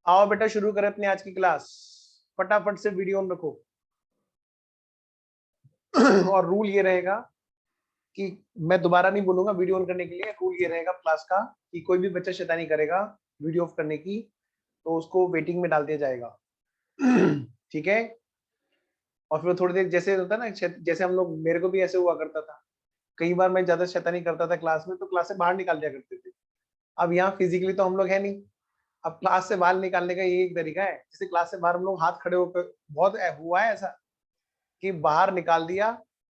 आओ बेटा शुरू करें अपनी आज की क्लास। फटाफट से वीडियो ऑन रखो। और रूल ये रहेगा कि मैं दोबारा नहीं बोलूंगा वीडियो ऑन करने के लिए। रूल ये रहेगा क्लास का कि कोई भी बच्चा शैतानी करेगा वीडियो ऑफ करने की तो उसको वेटिंग में डाल दिया जाएगा। ठीक है। और फिर थोड़ी देर जैसे होता है ना, जैसे हम लोग, मेरे को भी ऐसे हुआ करता था। कई बार मैं ज्यादा शैतानी करता था क्लास में तो क्लास से बाहर निकाल दिया करते थे। अब यहाँ फिजिकली तो हम लोग है नहीं। अब क्लास से बाहर निकालने का ये एक तरीका है, जैसे क्लास से बाहर हम लोग हाथ खड़े होकर, बहुत हुआ है ऐसा कि बाहर निकाल दिया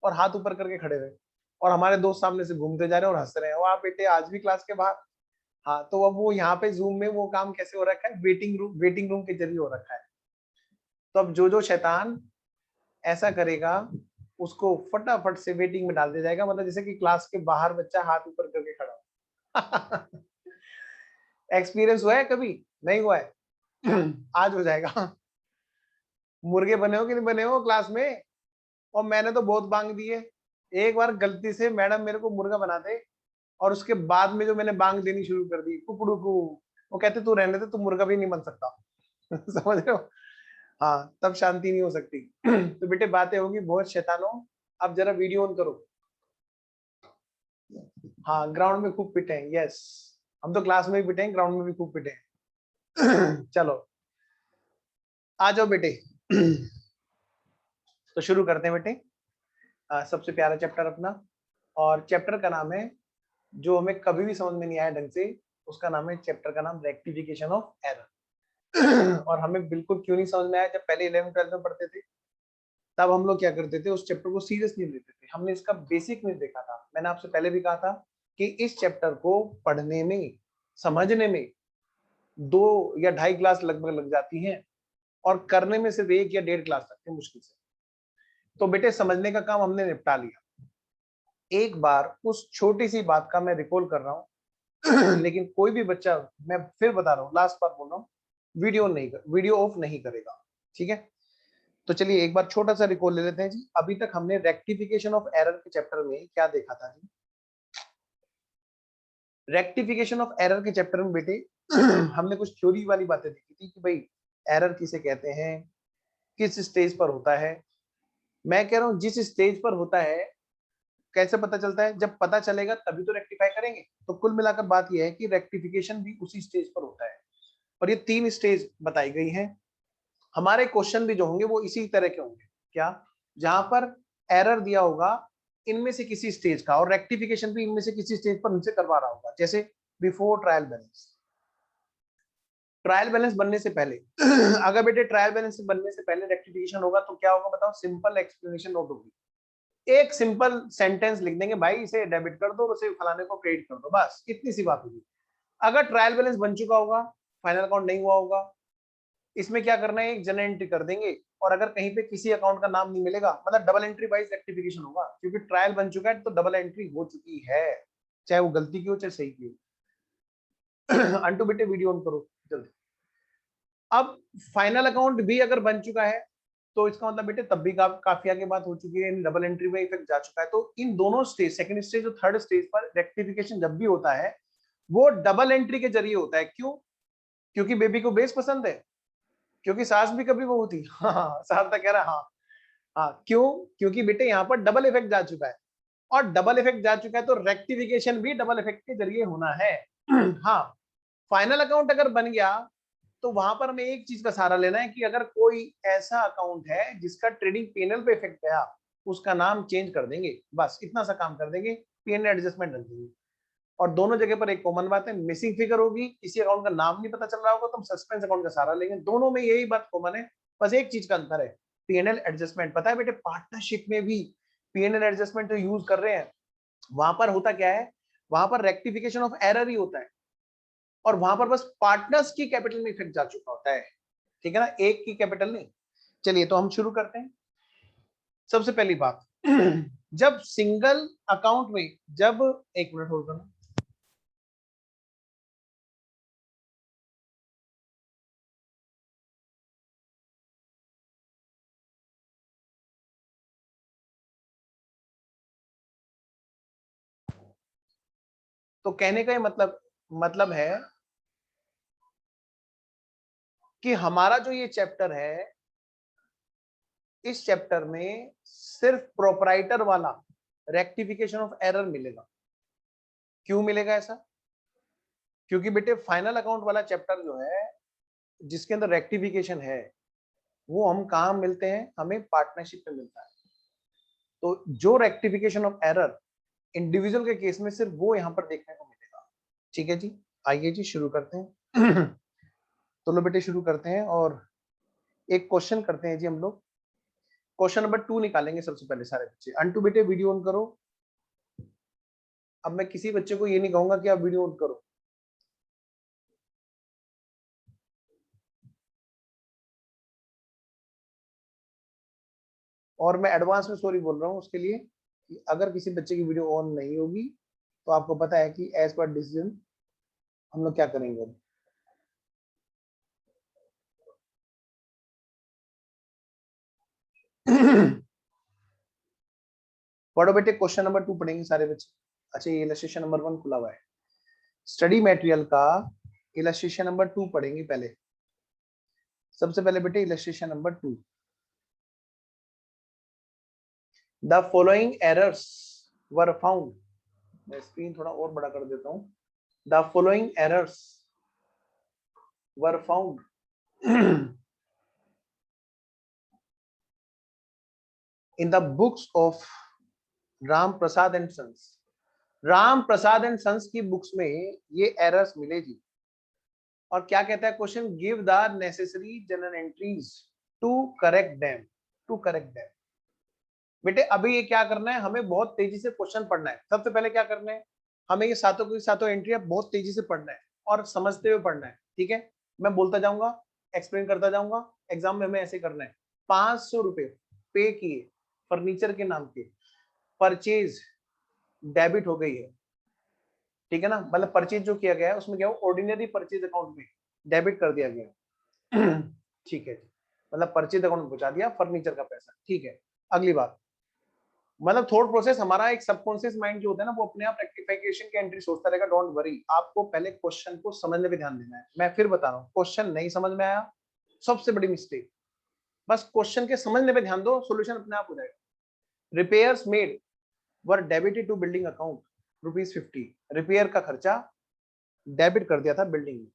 और हाथ ऊपर करके खड़े रहे और हमारे दोस्त सामने से घूमते जा रहे हैं और हंस रहे हैं, वाह बेटे आज भी क्लास के बाहर। हाँ, तो अब वो यहाँ पे जूम में वो काम कैसे हो रखा है, वेटिंग रूम के जरिए हो रखा है। तो अब जो जो शैतान ऐसा करेगा उसको फटाफट से वेटिंग में डाल दिया जाएगा, मतलब जैसे कि क्लास के बाहर बच्चा हाथ ऊपर करके खड़ा हो। एक्सपीरियंस हुआ है कभी? नहीं हुआ है? आज हो जाएगा। मुर्गे बने हो कि नहीं बने हो क्लास में? और मैंने तो बहुत बांग दिए। एक बार गलती से मैडम मेरे को मुर्गा बना दे और उसके बाद में जो मैंने बांग देनी शुरू कर दी कुकड़ू को, वो कहते तू रहने दे, तू मुर्गा भी नहीं बन सकता। समझ रहे हो? हाँ, तब शांति नहीं हो सकती। तो बेटे बातें होंगी बहुत शैतानों। अब जरा वीडियो ऑन करो। हाँ, ग्राउंड में खूब पिटे हैं, यस। हम तो क्लास में भी पिटे हैं, ग्राउंड में भी खूब पिटे हैं। चलो आ जाओ बेटे। तो शुरू करते हैं बेटे। सबसे प्यारा चैप्टर अपना, और चैप्टर का नाम है, जो हमें कभी भी समझ में नहीं आया ढंग से, उसका नाम है, चैप्टर का नाम रेक्टिफिकेशन ऑफ एरर। और हमें बिल्कुल क्यों नहीं समझ में आया, जब पहले 11th 12th में पढ़ते थे तब हम लोग क्या करते थे, उस चैप्टर को सीरियस नहीं लेते थे, हमने इसका बेसिक नहीं देखा था। मैंने आपसे पहले भी कहा था कि इस चैप्टर को पढ़ने में, समझने में 2 या 2.5 क्लास लगभग लग जाती हैं, और करने में सिर्फ 1 या 1.5 क्लास लगती है मुश्किल से। तो बेटे समझने का काम हमने निपटा लिया। एक बार उस छोटी सी बात का मैं रिकॉल कर रहा हूं। लेकिन कोई भी बच्चा, मैं फिर बता रहा हूँ, लास्ट बार बोल रहा हूँ, वीडियो ऑफ नहीं करेगा। ठीक है? तो चलिए एक बार छोटा सा रिकॉल ले लेते हैं जी। अभी तक हमने रेक्टिफिकेशन ऑफ एरर के चैप्टर में क्या देखा था जी? रेक्टिफिकेशन ऑफ एरर के चैप्टर में बेटे हमने कुछ थ्योरी वाली बातें देखी थी कि भाई एरर किसे कहते हैं, किस स्टेज पर होता है। मैं कह रहा हूं जिस स्टेज पर होता है, कैसे पता चलता है? जब पता चलेगा तभी तो रेक्टिफाई करेंगे। तो कुल मिलाकर बात यह है कि रेक्टिफिकेशन भी उसी स्टेज पर होता है। और ये 3 स्टेज बताई गई हैं। हमारे क्वेश्चन भी जो होंगे वो इसी तरह के होंगे। क्या? जहां पर एरर दिया होगा इनमें से किसी स्टेज का, और रेक्टिफिकेशन भी इनमें से किसी स्टेज पर उनसे करवा रहा होगा। जैसे before trial balance, trial balance बनने से पहले। अगर बेटे ट्रायल बैलेंस बनने से पहले रेक्टिफिकेशन होगा तो क्या होगा बताओ? सिंपल एक्सप्लेनेशन नोट होगी। एक सिंपल सेंटेंस लिख देंगे, भाई इसे डेबिट कर दो और उसे फलाने को क्रेडिट कर दो, बस इतनी सी बात होगी। अगर ट्रायल बैलेंस बन चुका होगा, फाइनल अकाउंट नहीं हुआ होगा, इसमें क्या करना है, एक जनरल एंट्री कर देंगे। और अगर कहीं पे किसी अकाउंट का नाम नहीं मिलेगा, मतलब डबल एंट्री वाइज रेक्टिफिकेशन होगा, क्योंकि ट्रायल बन चुका है तो डबल एंट्री हो चुकी है, चाहे वो गलती की हो चाहे सही की हो। अंटू बेटे वीडियो ऑन करो जल्दी। अब फाइनल अकाउंट भी अगर बन चुका है तो इसका मतलब बेटे तब भी काफी आगे बात हो चुकी है, डबल एंट्री में इफेक्ट जा चुका है। तो इन दोनों स्टेज, सेकंड स्टेज और थर्ड स्टेज पर रेक्टिफिकेशन जब भी होता है वो डबल एंट्री के जरिए होता है। क्यों? क्योंकि बेबी को बेस पसंद है, क्योंकि सास भी कभी वो होती। हाँ, सास तक कह रहा हाँ। हाँ, क्यों? क्योंकि बेटे यहाँ पर डबल इफेक्ट जा चुका है, और डबल इफेक्ट जा चुका है तो रेक्टिफिकेशन भी डबल इफेक्ट के जरिए होना है। हाँ, फाइनल अकाउंट अगर बन गया तो वहां पर हमें एक चीज का सहारा लेना है कि अगर कोई ऐसा अकाउंट है जिसका ट्रेडिंग पीएनएल पे इफेक्ट गया, उसका नाम चेंज कर देंगे, बस इतना सा काम कर देंगे, पीएनएल एडजस्टमेंट रख देंगे। और दोनों जगह पर एक कॉमन बात है, मिसिंग फिगर होगी, किसी अकाउंट का नाम नहीं पता चल रहा होगा तो हम सस्पेंस अकाउंट का सहारा लेंगे। दोनों में यही बात कॉमन है, बस एक चीज का अंतर है, पीएनएल एडजस्टमेंट। पता है बेटे पार्टनरशिप में भी पीएनएल एडजस्टमेंट जो यूज कर रहे हैं, वहां पर होता क्या है, वहां पर रेक्टिफिकेशन ऑफ एरर ही होता है, और वहां पर बस पार्टनर्स की कैपिटल में इफेक्ट जा चुका होता है। ठीक है ना, एक की कैपिटल नहीं। चलिए तो हम शुरू करते हैं। सबसे पहली बात, जब सिंगल अकाउंट में, जब, एक मिनट होल्ड करना, तो कहने का ये मतलब है कि हमारा जो ये चैप्टर है, इस चैप्टर में सिर्फ प्रोपराइटर वाला रेक्टिफिकेशन ऑफ एरर मिलेगा। क्यों मिलेगा ऐसा? क्योंकि बेटे फाइनल अकाउंट वाला चैप्टर जो है जिसके अंदर रेक्टिफिकेशन है, वो हम कहाँ मिलते हैं? हमें पार्टनरशिप में मिलता है। तो जो रेक्टिफिकेशन ऑफ एरर इंडिविजुअल के केस में सिर्फ वो यहाँ पर देखने को मिलेगा। ठीक है जी, आइए जी शुरू करते हैं। तो लो बेटे शुरू करते हैं और एक क्वेश्चन करते हैं जी हम लोग। क्वेश्चन नंबर 2 निकालेंगे सबसे पहले सारे बच्चे। अंटू बेटे वीडियो ऑन करो। अब मैं किसी बच्चे को ये नहीं कहूंगा कि आप वीडियो ऑन करो। और मैं एडवांस में सॉरी बोल रहा हूँ उसके लिए कि अगर किसी बच्चे की वीडियो ऑन नहीं होगी तो आपको पता है कि एज पर डिसीजन हम लोग क्या करेंगे। पढ़ो बेटे, क्वेश्चन नंबर 2 पढ़ेंगे सारे बच्चे। अच्छा, ये इलस्ट्रेशन नंबर 1 खुला हुआ है। स्टडी मटेरियल का इलस्ट्रेशन नंबर 2 पढ़ेंगे पहले। सबसे पहले बेटे illustration number 2। The following errors were found. मैं स्क्रीन थोड़ा और बड़ा कर देता हूं। The following errors were found in the books of Ram Prasad and sons. Ram Prasad and sons की बुक्स में ये एरर्स मिले जी। और क्या कहता है question? Give the necessary journal entries to correct them. To correct them. बेटे अभी ये क्या करना है? हमें बहुत तेजी से क्वेश्चन पढ़ना है। सबसे पहले क्या करना है? हमें ये सातों की सातों एंट्री बहुत तेजी से पढ़ना है और समझते हुए पढ़ना है। ठीक है, मैं बोलता जाऊंगा, एक्सप्लेन करता जाऊंगा। एग्जाम में हमें ऐसे करना है। 500 रुपए पे किए फर्नीचर के नाम के, परचेज डेबिट हो गई है। ठीक है ना, मतलब परचेज जो किया गया है उसमें क्या हो, ऑर्डिनरी परचेज अकाउंट में डेबिट कर दिया गया। ठीक है, मतलब परचेज अकाउंट में पहुंचा दिया फर्नीचर का पैसा। ठीक है, अगली बात, मतलब थॉट प्रोसेस हमारा एक सबकॉन्शियस माइंड जो होता है ना, वो अपने आप रेक्टिफिकेशन की एंट्री सोचता रहेगा। डोंट वरी, आपको पहले क्वेश्चन को समझने पे ध्यान देना है। मैं फिर बता रहा हूँ, क्वेश्चन नहीं समझ में आया सबसे बड़ी मिस्टेक। बस क्वेश्चन के समझने पे ध्यान दो, सॉल्यूशन अपने आप हो जाएगा। Repairs made were debited to building account ₹50। Repair का खर्चा डेबिट कर दिया था बिल्डिंग में,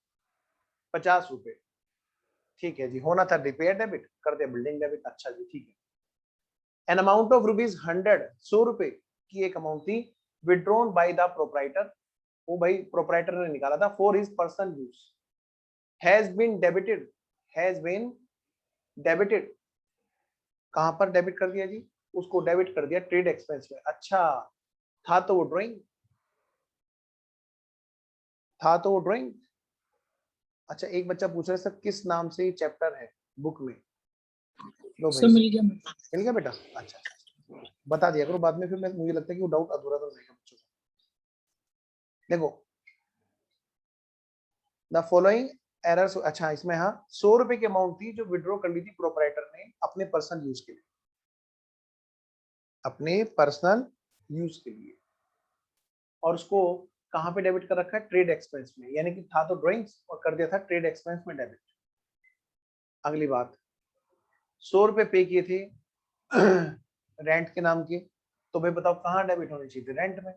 50 रुपए। ठीक है जी, होना था रिपेयर डेबिट, कर दिया बिल्डिंग डेबिट। अच्छा जी, ठीक है। एन अमाउंट ऑफ ₹100, 100 रुपए की एक अमाउंट थी, विड्रॉन बाय द प्रोपराइटर। वो भाई प्रोपराइटर ने निकाला था, for his personal use. Has been debited, has been debited, कहां पर डेबिट कर दिया जी? उसको डेबिट कर दिया ट्रेड एक्सपेंस में। अच्छा, था तो वो ड्राइंग, था तो वो ड्राइंग। अच्छा, एक बच्चा पूछ रहा है सर किस नाम से ये चैप्टर है बुक में? लो भाई, मिल गया मिल गया बेटा। अच्छा, बता दिया करो बाद में, फिर मैं मुझे लगता है कि वो डाउट अधूरा तो रहेगा बच्चों का। देखो, द फॉलोइंग एरर्स। अच्छा, इसमें हाँ 100 रुपए की अमाउंट थी जो विड्रॉ कर ली थी प्रोपराइटर ने अपने पर्सनल यूज के लिए, अपने पर्सनल यूज के लिए। और उसको कहां पे डेबिट कर रखा है? ट्रेड एक्सपेंस में, यानी कि था तो ड्राइंग्स और कर दिया था ट्रेड एक्सपेंस में डेबिट। अगली बात, 100 रुपए पे किए थे रेंट के नाम के, तो भाई बताओ कहाँ डेबिट होनी चाहिए थी? रेंट में।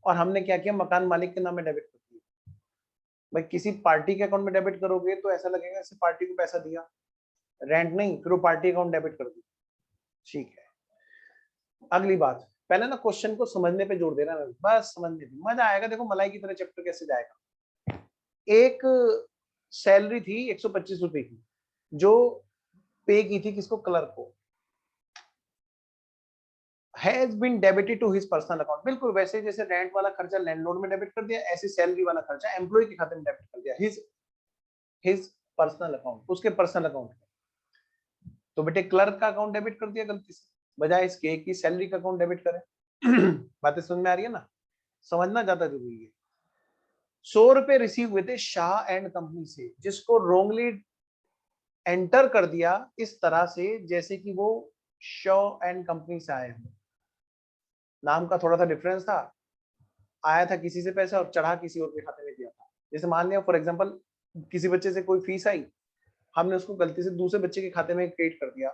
और हमने क्या किया? मकान मालिक के नाम में डेबिट कर दिया। भाई किसी पार्टी के अकाउंट में डेबिट करोगे तो ऐसा लगेगा जैसे पार्टी को पैसा दिया, रेंट नहीं, फिर वो पार्टी अकाउंट डेबिट कर दिया। ठीक है, अगली बात, पहले ना क्वेश्चन को समझने पे जोर देना है, बस समझने पे मजा आएगा। देखो मलाई की तरह चैप्टर कैसे जाएगा। एक सैलरी थी 125 रुपए की, जो पे की थी किसको? क्लर्क को। Has been debited to his personal account. बिल्कुल वैसे जैसे रेंट वाला खर्चा लैंडलॉर्ड में डेबिट कर दिया, ऐसे सैलरी वाला खर्चा एम्प्लॉय के खाते में डेबिट कर दिया, हिज पर्सनल अकाउंट, उसके पर्सनल अकाउंट में। तो बेटे क्लर्क का अकाउंट डेबिट कर दिया गलती से, बजाय इसके कि सैलरी का अकाउंट डेबिट करें। बातें समझ में आ रही है ना? समझना ज्यादा जरूरी है। 100 रुपए रिसीव हुए थे शाह एंड कंपनी से, जिसको रोंगली एंटर कर दिया इस तरह से जैसे कि वो शॉ एंड कंपनी से आए हो। नाम का थोड़ा सा डिफरेंस था, आया था किसी से पैसा और चढ़ा किसी और के खाते में दिया था। जैसे मान लिया फॉर एग्जांपल किसी बच्चे से कोई फीस आई, हमने उसको गलती से दूसरे बच्चे के खाते में क्रेडिट कर दिया,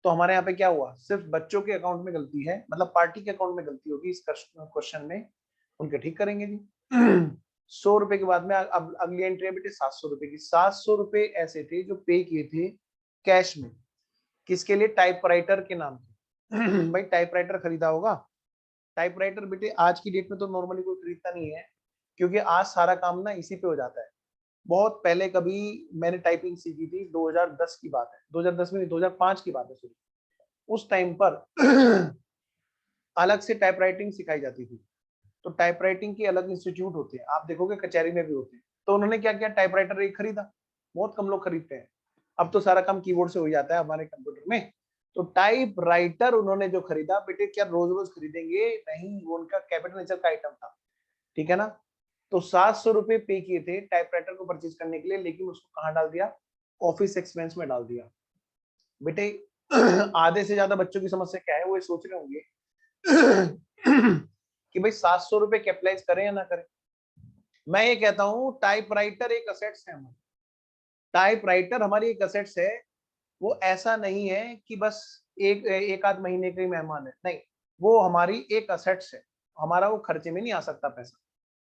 तो हमारे यहाँ पे क्या हुआ, सिर्फ बच्चों के अकाउंट में गलती है, मतलब पार्टी के अकाउंट में गलती होगी इस क्वेश्चन में, उनके ठीक करेंगे जी। 100 रुपए के बाद में अब अगली एंट्री है बेटे 700 रुपए की। 700 रुपए ऐसे थे जो पे किए थे कैश में, किसके लिए, टाइपराइटर के नाम पे। भाई टाइपराइटर खरीदा होगा, टाइपराइटर बेटे आज की डेट में तो नॉर्मली कोई खरीदता नहीं है, क्योंकि आज सारा काम ना इसी पे हो जाता है। बहुत पहले कभी मैंने टाइपिंग सीखी थी, 2010 की बात है, 2010 में नहीं 2005 की बात है सॉरी। उस टाइम पर अलग से टाइपराइटिंग सिखाई जाती थी, तो टाइपराइटिंग के अलग इंस्टीट्यूट होते हैं, आप देखोगे कचहरी में भी होते हैं। तो उन्होंने क्या किया, टाइपराइटर एक खरीदा, बहुत कम लोग खरीदते हैं, अब तो सारा काम कीबोर्ड से हो जाता है हमारे कंप्यूटर में। तो टाइपराइटर उन्होंने जो खरीदा बेटे, क्या रोज रोज खरीदेंगे, नहीं, वो उनका कैपिटल नेचर का आइटम था, ठीक है ना। तो 700 रुपए पे किए थे टाइपराइटर को परचेज करने के लिए, लेकिन उसको कहाँ डाल दिया, ऑफिस एक्सपेंस में डाल दिया। बेटे आधे से ज्यादा बच्चों की समस्या क्या है, वो ये सोच रहे होंगे कि भाई 700 रुपए कैपिटलाइज करें या ना करें। मैं ये कहता हूं टाइपराइटर एक असेट्स है हमारी, टाइपराइटर हमारी एक असेट्स है। वो ऐसा नहीं है कि बस एक आध महीने का ही मेहमान है, नहीं, वो हमारी एक असेट्स है, हमारा वो खर्चे में नहीं आ सकता पैसा,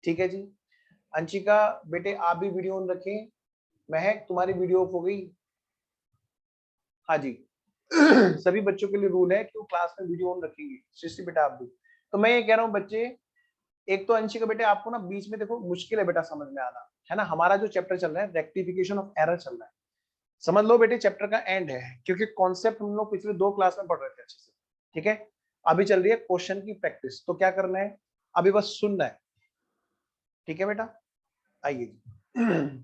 ठीक है जी। अंशिका बेटे आप भी वीडियो ऑन रखें, महक तुम्हारी वीडियो ऑफ हो गई, हाँ जी। सभी बच्चों के लिए रूल है कि वो क्लास में वीडियो ऑन रखेंगे, सृष्टि बेटा आप भी। तो मैं ये कह रहा हूँ बच्चे, एक तो अंशिका बेटे आपको ना बीच में देखो मुश्किल है बेटा समझ में आना, है ना। हमारा जो चैप्टर चल रहा है रेक्टिफिकेशन ऑफ एरर चल रहा है, समझ लो बेटे चैप्टर का एंड है, क्योंकि कॉन्सेप्ट हम लोग पिछले 2 क्लास में पढ़ रहे थे अच्छे से, ठीक है। अभी चल रही है क्वेश्चन की प्रैक्टिस, तो क्या करना है, अभी बस सुनना है, ठीक है बेटा। आइए जी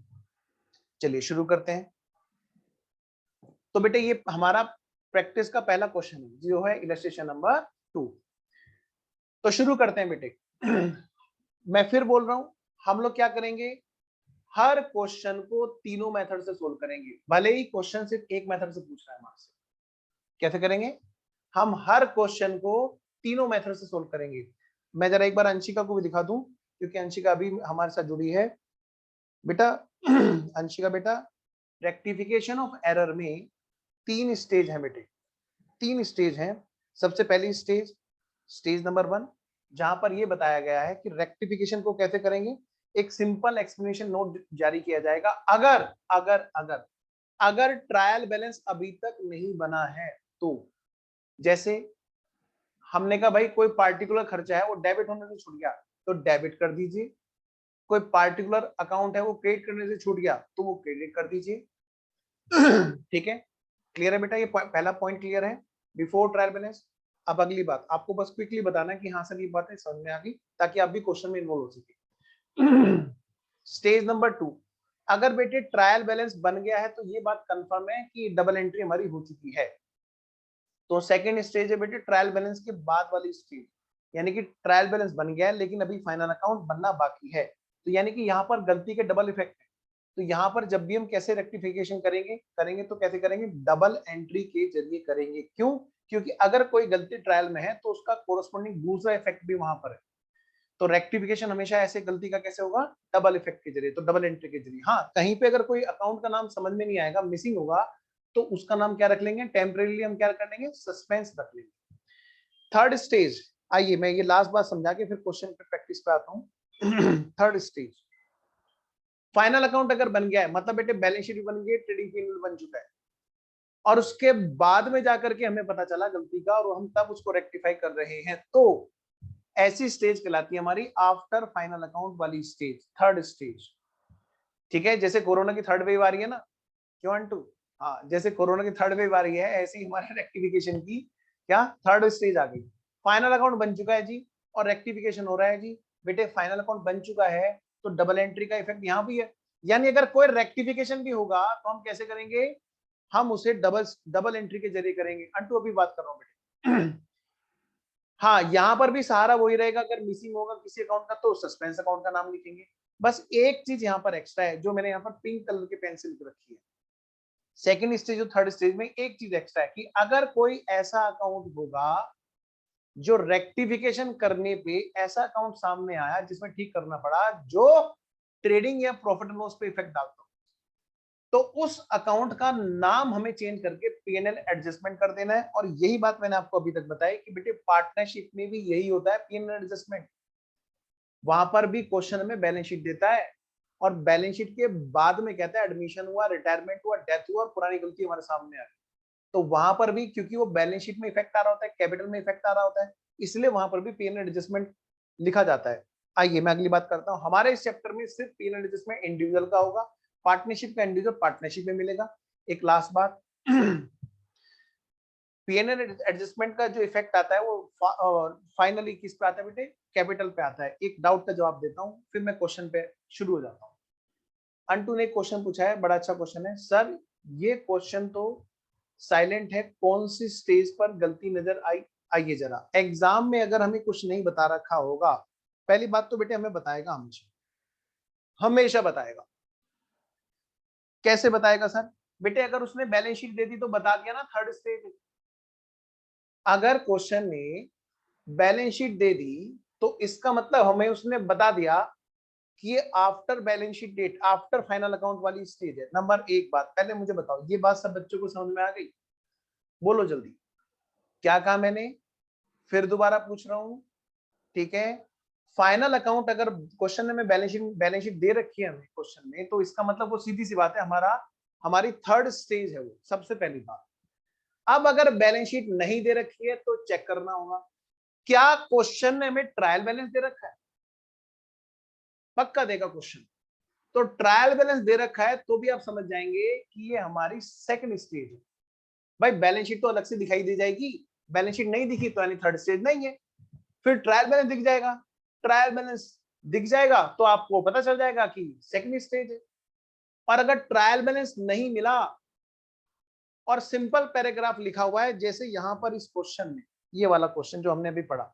चलिए शुरू करते हैं। तो बेटे ये हमारा प्रैक्टिस का पहला क्वेश्चन है जो है इलस्ट्रेशन नंबर 2। तो शुरू करते हैं बेटे। मैं फिर बोल रहा हूं, हम लोग क्या करेंगे, हर क्वेश्चन को तीनों मेथड से सोल्व करेंगे, भले ही क्वेश्चन सिर्फ एक मेथड से पूछ रहा है हमारे से। कैसे करेंगे, हम हर क्वेश्चन को तीनों मेथड से सोल्व करेंगे। मैं जरा एक बार अंशिका को भी दिखा दूं, क्योंकि अंशिका अभी हमारे साथ जुड़ी है बेटा। अंशिका बेटा, रेक्टिफिकेशन ऑफ एरर में 3 स्टेज है बेटे, 3 स्टेज हैं। सबसे पहली स्टेज, स्टेज नंबर 1, जहां पर यह बताया गया है कि रेक्टिफिकेशन को कैसे करेंगे। एक सिंपल एक्सप्लेनेशन नोट जारी किया जाएगा, अगर अगर अगर अगर ट्रायल बैलेंस अभी तक नहीं बना है तो। जैसे हमने कहा भाई कोई पार्टिकुलर खर्चा है वो डेबिट होने से छूट गया, तो डेबिट कर दीजिए। कोई पार्टिकुलर अकाउंट है वो क्रेडिट करने से छूट गया, तो वो क्रेडिट कर दीजिए। ठीक है, क्लियर है बेटा, ये पहला पॉइंट क्लियर है, बिफोर ट्रायल बैलेंस। अब अगली बात आपको बस क्विकली बताना है कि हाँ सर ये बातें समझ में आ गई, ताकि आप भी क्वेश्चन में इन्वॉल्व हो सके। स्टेज नंबर 2, अगर बेटे ट्रायल बैलेंस बन गया है तो ये बात कंफर्म है कि डबल एंट्री हमारी हो चुकी है। तो सेकंड स्टेज है बेटे ट्रायल बैलेंस के बाद वाली स्टेज, यानी कि ट्रायल बैलेंस बन गया है लेकिन अभी फाइनल अकाउंट बनना बाकी है, तो यानी कि यहाँ पर गलती के डबल इफेक्ट है। तो यहाँ पर जब भी हम कैसे रेक्टिफिकेशन करेंगे करेंगे तो कैसे करेंगे, डबल एंट्री के जरिए करेंगे। क्यों, क्योंकि अगर कोई गलती ट्रायल में है तो उसका कोरस्पॉन्डिंग दूसरा इफेक्ट भी वहां पर है। तो रेक्टिफिकेशन हमेशा ऐसे गलती का कैसे होगा, डबल इफेक्ट के जरिए, तो डबल एंट्री के जरिए। हाँ, कहीं पे अगर कोई अकाउंट का नाम समझ में नहीं आएगा, मिसिंग होगा, तो उसका नाम क्या रख लेंगे, टेम्परेरीली हम क्या कर लेंगे, सस्पेंस रख लेंगे। थर्ड स्टेज, आइए मैं ये लास्ट बात समझा के फिर क्वेश्चन पे प्रैक्टिस पे आता हूँ। थर्ड स्टेज, फाइनल अकाउंट अगर बन गया है, मतलब बेटे बैलेंस शीट बन गई, ट्रेडिंग पी&एल बन चुका है, और उसके बाद में जाकर के हमें पता चला गलती का और हम तब उसको रेक्टिफाई कर रहे हैं, तो ऐसी स्टेज कहलाती है हमारी आफ्टर फाइनल अकाउंट वाली स्टेज, थर्ड स्टेज। ठीक है, जैसे कोरोना की थर्ड वेव आ रही है ना, क्यों अंटू, हाँ जैसे कोरोना की थर्ड वेव आ रही है, ऐसे ही हमारे रेक्टिफिकेशन की क्या थर्ड स्टेज आ गई। फाइनल अकाउंट बन चुका है जी और रेक्टिफिकेशन हो रहा है जी। बेटे फाइनल अकाउंट बन चुका है तो डबल एंट्री का इफेक्ट यहाँ भी है, यानी अगर कोई रेक्टिफिकेशन भी होगा तो हम कैसे करेंगे, हम उसे डबल डबल एंट्री के जरिए करेंगे। अंटू अभी बात कर रहा हूँ बेटे। हाँ, यहाँ पर भी सहारा वही रहेगा, अगर मिसिंग होगा किसी अकाउंट का तो सस्पेंस अकाउंट का नाम लिखेंगे। बस एक चीज यहाँ पर एक्स्ट्रा है जो मैंने यहाँ पर पिंक कलर के पेन से लिख रखी है। सेकंड स्टेज और थर्ड स्टेज में एक चीज एक्स्ट्रा है कि अगर कोई ऐसा अकाउंट होगा जो रेक्टिफिकेशन करने पे ऐसा अकाउंट सामने आया जिसमें ठीक करना पड़ा, जो ट्रेडिंग या प्रॉफिट एंड लॉस पे इफेक्ट डालता हो, तो उस अकाउंट का नाम हमें चेंज करके पीएनएल एडजस्टमेंट कर देना है। और यही बात मैंने आपको अभी तक बताई कि बेटे पार्टनरशिप में भी यही होता है, पीएनएल एडजस्टमेंट। वहां पर भी क्वेश्चन में बैलेंस शीट देता है और बैलेंस शीट के बाद में कहता है एडमिशन हुआ, रिटायरमेंट हुआ, डेथ हुआ और पुरानी गलती हमारे सामने आ गई। तो वहां पर भी क्योंकि वो बैलेंस शीट में इफेक्ट आ रहा होता है, कैपिटल में इफेक्ट आ रहा होता है, इसलिए वहां पर भी पीएनएल एडजस्टमेंट लिखा जाता है। आइए मैं अगली बात करता हूं। हमारे इस चैप्टर में सिर्फ पीएनएल एडजस्टमेंट इंडिविजुअल का होगा, पार्टनरशिप का इंडिविजुअल पार्टनरशिप में मिलेगा। एक लास्ट बात, पीएनएल एडजस्टमेंट का जो इफेक्ट आता है वो फाइनली किस पे आता है बेटे? कैपिटल पे आता है। एक डाउट का जवाब देता हूं, फिर मैं क्वेश्चन पे शुरू हो जाता हूं। अंटू ने क्वेश्चन पूछा है, बड़ा अच्छा क्वेश्चन है। सर ये क्वेश्चन तो साइलेंट है, कौन सी स्टेज पर गलती नजर आई? आइए जरा, एग्जाम में अगर हमें कुछ नहीं बता रखा होगा, पहली बात तो बेटे हमें बताएगा, हमेशा हमेशा बताएगा। कैसे बताएगा सर? बेटे अगर उसने बैलेंस शीट दे दी तो बता दिया ना थर्ड स्टेज। अगर क्वेश्चन में बैलेंस शीट दे दी तो इसका मतलब हमें उसने बता दिया कि ये after balance sheet date, after final account वाली स्टेज है। नंबर एक बात, पहले मुझे बताओ, ये बात सब बच्चों को समझ में आ गई? बोलो जल्दी, क्या कहा मैंने? फिर दोबारा पूछ रहा हूं, ठीक है? फाइनल अकाउंट अगर क्वेश्चन में बैलेंस शीट दे रखी है हमें क्वेश्चन में, तो इसका मतलब वो सीधी सी बात है, हमारी थर्ड स्टेज है वो, सबसे पहली बात। अब अगर बैलेंस शीट नहीं दे रखी है तो चेक करना होगा, क्या क्वेश्चन ने हमें ट्रायल बैलेंस दे रखा है? पक्का देगा क्वेश्चन। तो ट्रायल बैलेंस दे रखा है तो भी आप समझ जाएंगे कि ये हमारी सेकंड स्टेज है। भाई बैलेंस शीट तो अलग से दिखाई दे जाएगी, बैलेंस शीट नहीं दिखी तो यानी थर्ड स्टेज नहीं है। फिर ट्रायल बैलेंस दिख जाएगा, ट्रायल बैलेंस दिख जाएगा तो आपको पता चल जाएगा कि सेकंड स्टेज है। और अगर ट्रायल बैलेंस नहीं मिला और सिंपल पैराग्राफ लिखा हुआ है, जैसे यहां पर इस क्वेश्चन में, ये वाला क्वेश्चन जो हमने अभी पढ़ा,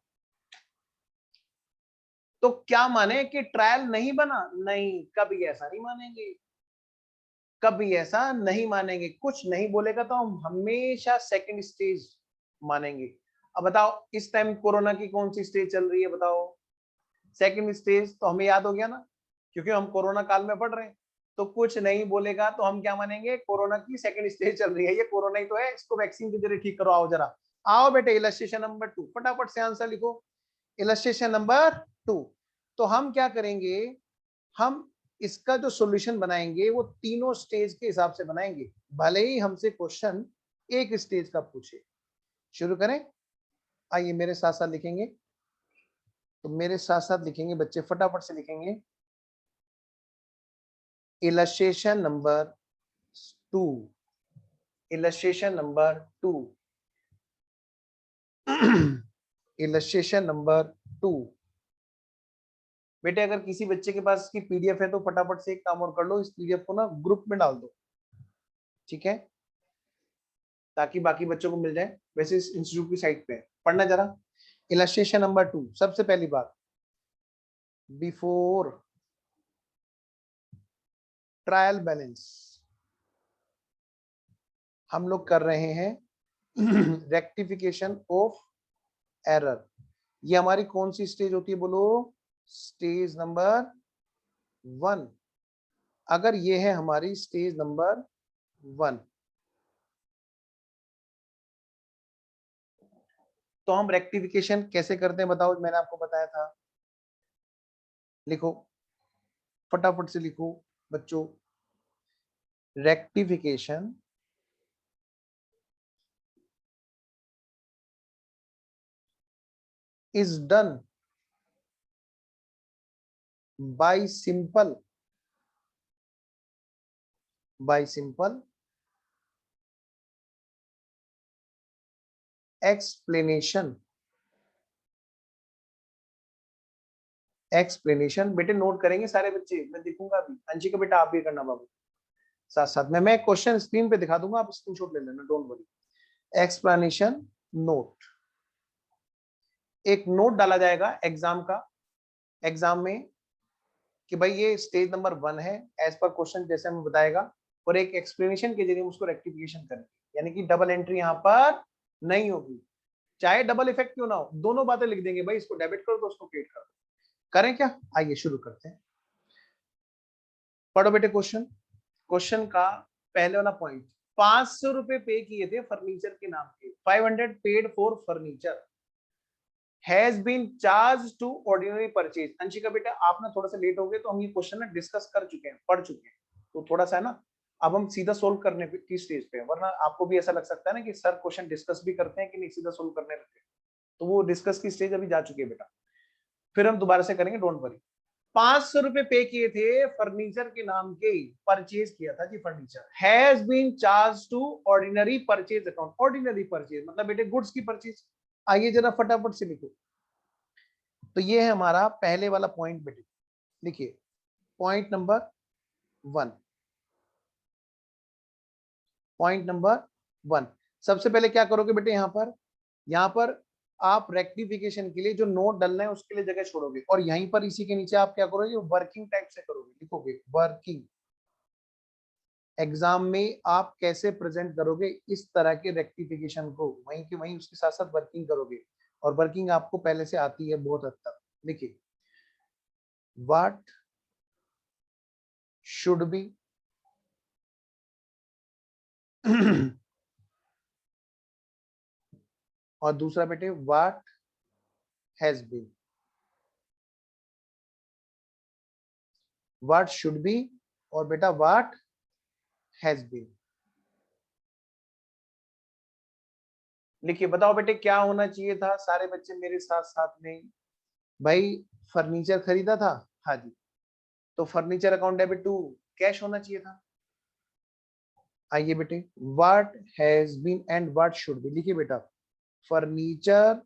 तो क्या माने कि ट्रायल नहीं बना? नहीं, कभी ऐसा नहीं मानेंगे, कभी ऐसा नहीं मानेंगे। कुछ नहीं बोलेगा तो हम हमेशा सेकंड स्टेज मानेंगे। अब बताओ इस टाइम कोरोना की कौन सी स्टेज चल रही है? बताओ, सेकंड स्टेज। तो हमें याद हो गया ना, क्योंकि हम कोरोना काल में पढ़ रहे हैं। तो कुछ नहीं बोलेगा तो हम क्या मानेंगे? कोरोना की सेकंड स्टेज चल रही है, ये कोरोना ही तो है, इसको वैक्सीन के जरिए ठीक करो। आओ जरा, आओ बेटे, इलस्ट्रेशन नंबर 2 फटाफट से आंसर लिखो। Illustration number 2। तो हम क्या करेंगे, हम इसका जो सॉल्यूशन बनाएंगे वो तीनों स्टेज के हिसाब से बनाएंगे, भले ही हमसे क्वेश्चन एक स्टेज का पूछे। शुरू करें? आइए मेरे साथ साथ लिखेंगे, तो मेरे साथ साथ लिखेंगे बच्चे, फटाफट से लिखेंगे। Illustration number 2, illustration number 2, illustration number 2। बेटे अगर किसी बच्चे के पास की पीडीएफ है तो फटाफट से एक काम और कर लो, इस पीडीएफ को ना ग्रुप में डाल दो, ठीक है, ताकि बाकी बच्चों को मिल जाए। वैसे इस इंस्टीट्यूट की साइट पे पढ़ना जरा। इलस्ट्रेशन नंबर 2, सबसे पहली बात, बिफोर ट्रायल बैलेंस हम लोग कर रहे हैं रेक्टिफिकेशन ऑफ एरर। ये हमारी कौन सी स्टेज होती है? बोलो, स्टेज नंबर 1। अगर ये है हमारी स्टेज नंबर 1, तो हम रेक्टिफिकेशन कैसे करते हैं बताओ? मैंने आपको बताया था, लिखो फटाफट से लिखो बच्चों। Rectification is done by simple explanation। बेटे नोट करेंगे सारे बच्चे, मैं दिखूंगा अभी। अंशिका बेटा आप भी करना बाबू साथ साथ में, मैं क्वेश्चन स्क्रीन पे दिखा दूंगा, आप स्क्रीनशॉट ले लेना, डोंट वरी। एक्सप्लेनेशन नोट, एक नोट डाला जाएगा एग्जाम में कि भाई ये स्टेज नंबर 1 है एज पर क्वेश्चन जैसे हमें बताएगा, और एक एक्सप्लेनेशन के जरिए उसको रेक्टिफिकेशन करेंगे, यानी कि डबल एंट्री यहाँ पर नहीं होगी, चाहे डबल इफेक्ट क्यों ना हो, दोनों बातें लिख देंगे, भाई इसको डेबिट कर दो, उसको क्रेडिट कर दो। करें क्या? आइए शुरू करते हैं, पढ़ो बेटे क्वेश्चन। क्वेश्चन का पहले वाला पॉइंट, 500 रुपए पे किए थे फर्नीचर के नाम के, 500 paid for furniture, has been charge to ordinary purchase. Anshika बेटा आप ना थोड़ा सा लेट हो गए, तो हम ये क्वेश्चन ना डिस्कस कर चुके हैं, पढ़ चुके हैं, तो थोड़ा सा है ना, अब हम सीधा सोल्व करने की स्टेज पे हैं, वरना आपको भी ऐसा लग सकता है ना कि सर क्वेश्चन डिस्कस भी करते हैं कि नहीं, सीधा सोल्व करने लगते हैं, तो वो डिस्कस की स्टेज अभी जा चुकी है बेटा, फिर हम दोबारा से करेंगे, डोंट वरी। 500 रुपए पे किए थे फर्नीचर के नाम के, परचेज किया था जी furniture, has been charge to ordinary purchase account. Ordinary purchase मतलब बेटे गुड्स की परचेज। आइए जरा फटाफट से लिखो, तो ये है हमारा पहले वाला पॉइंट बेटे, लिखिए पॉइंट नंबर 1। पॉइंट नंबर 1, सबसे पहले क्या करोगे बेटे, यहाँ पर आप रेक्टिफिकेशन के लिए जो नोट डालना है उसके लिए जगह छोड़ोगे, और यहीं पर इसी के नीचे आप क्या करोगे, वर्किंग टाइप से करोगे, लिखोगे वर्किंग। एग्जाम में आप कैसे प्रेजेंट करोगे इस तरह के रेक्टिफिकेशन को, वहीं के वहीं उसके साथ साथ वर्किंग करोगे, और वर्किंग आपको पहले से आती है बहुत हद तक। देखिए, व्हाट शुड बी और दूसरा बेटे what has been, what should be और बेटा व्हाट हैज बीन। लिखिए, बताओ बेटे क्या होना चाहिए था, सारे बच्चे मेरे साथ साथ में। भाई फर्नीचर खरीदा था, हाँ जी, तो furniture account debit to cash होना चाहिए था। आइए बेटे, what has been and what should be, लिखिए बेटा, furniture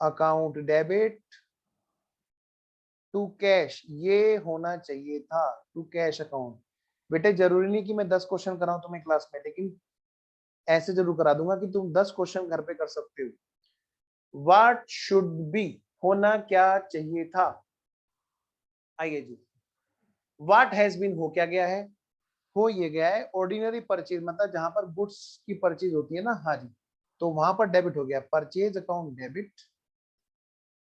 account debit to cash, ये होना चाहिए था, टू कैश अकाउंट। बेटे जरूरी नहीं कि मैं 10 क्वेश्चन कराऊं तुम्हें क्लास में, लेकिन ऐसे जरूर करा दूंगा कि तुम 10 क्वेश्चन घर पे कर सकते हो। व्हाट शुड बी, होना क्या चाहिए था। आइए जी, व्हाट हैज बीन हो क्या गया है, हो ये गया है ऑर्डिनरी परचेज, मतलब जहां पर गुड्स की परचेज होती है ना, हाँ जी, तो वहां पर डेबिट हो गया, purchase account debit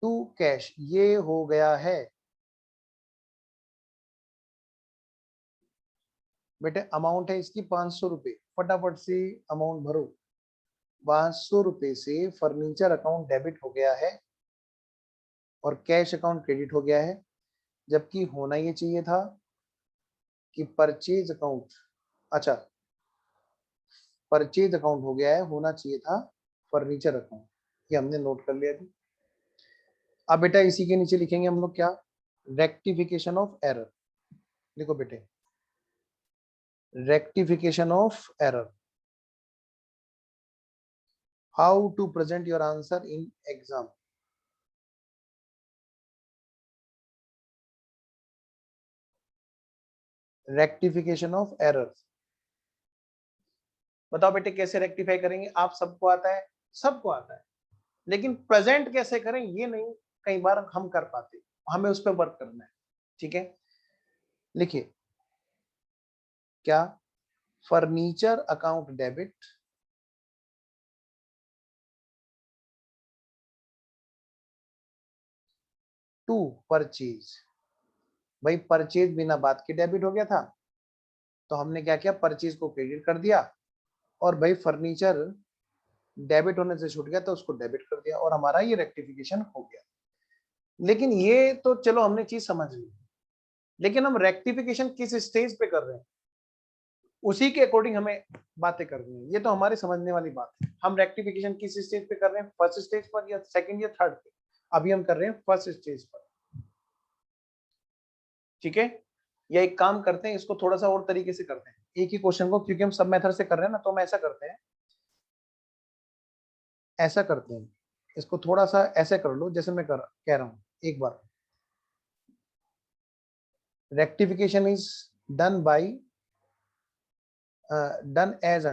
to cash, ये हो गया है। बेटे अमाउंट है इसकी 500 रुपए, फटाफट से अमाउंट भरो। 500 रुपए से फर्नीचर अकाउंट डेबिट हो गया है और कैश अकाउंट क्रेडिट हो गया है, जबकि होना ये चाहिए था कि परचेज अकाउंट, अच्छा परचेज अकाउंट हो गया है, होना चाहिए था फर्नीचर अकाउंट, ये हमने नोट कर लिया थी। अब बेटा इसी के नीचे लिखेंगे हम लोग क्या, रेक्टिफिकेशन ऑफ एरर। लिखो बेटे, rectification of error, how to present your answer in exam. Rectification of errors, बताओ बेटे कैसे रेक्टिफाई करेंगे, आप सबको आता है, सबको आता है, लेकिन प्रेजेंट कैसे करें ये नहीं कई बार हम कर पाते, हमें उस पर वर्क करना है, ठीक है। लिखिए क्या, furniture account debit to purchase, भाई परचेज बिना बात के डेबिट हो गया था, तो हमने क्या किया, परचेज को क्रेडिट कर दिया, और भाई फर्नीचर डेबिट होने से छूट गया तो उसको डेबिट कर दिया, और हमारा ये रेक्टिफिकेशन हो गया। लेकिन ये तो चलो हमने चीज समझ ली, लेकिन हम रेक्टिफिकेशन किस स्टेज पे कर रहे हैं उसी के अकॉर्डिंग हमें बातें करनी है, ये तो हमारे समझने वाली बात है। हम रेक्टिफिकेशन किस स्टेज पे कर रहे हैं, फर्स्ट स्टेज पर या सेकंड या थर्ड पे, अभी हम कर रहे हैं फर्स्ट स्टेज पर, ठीक है। या एक काम करते हैं, इसको थोड़ा सा और तरीके से करते हैं, एक ही क्वेश्चन को, क्योंकि हम सब मेथड से कर रहे हैं ना, तो हम ऐसा करते हैं, ऐसा करते हैं, इसको थोड़ा सा ऐसे कर लो जैसे मैं कह रहा हूं एक बार। Rectification is done by, done as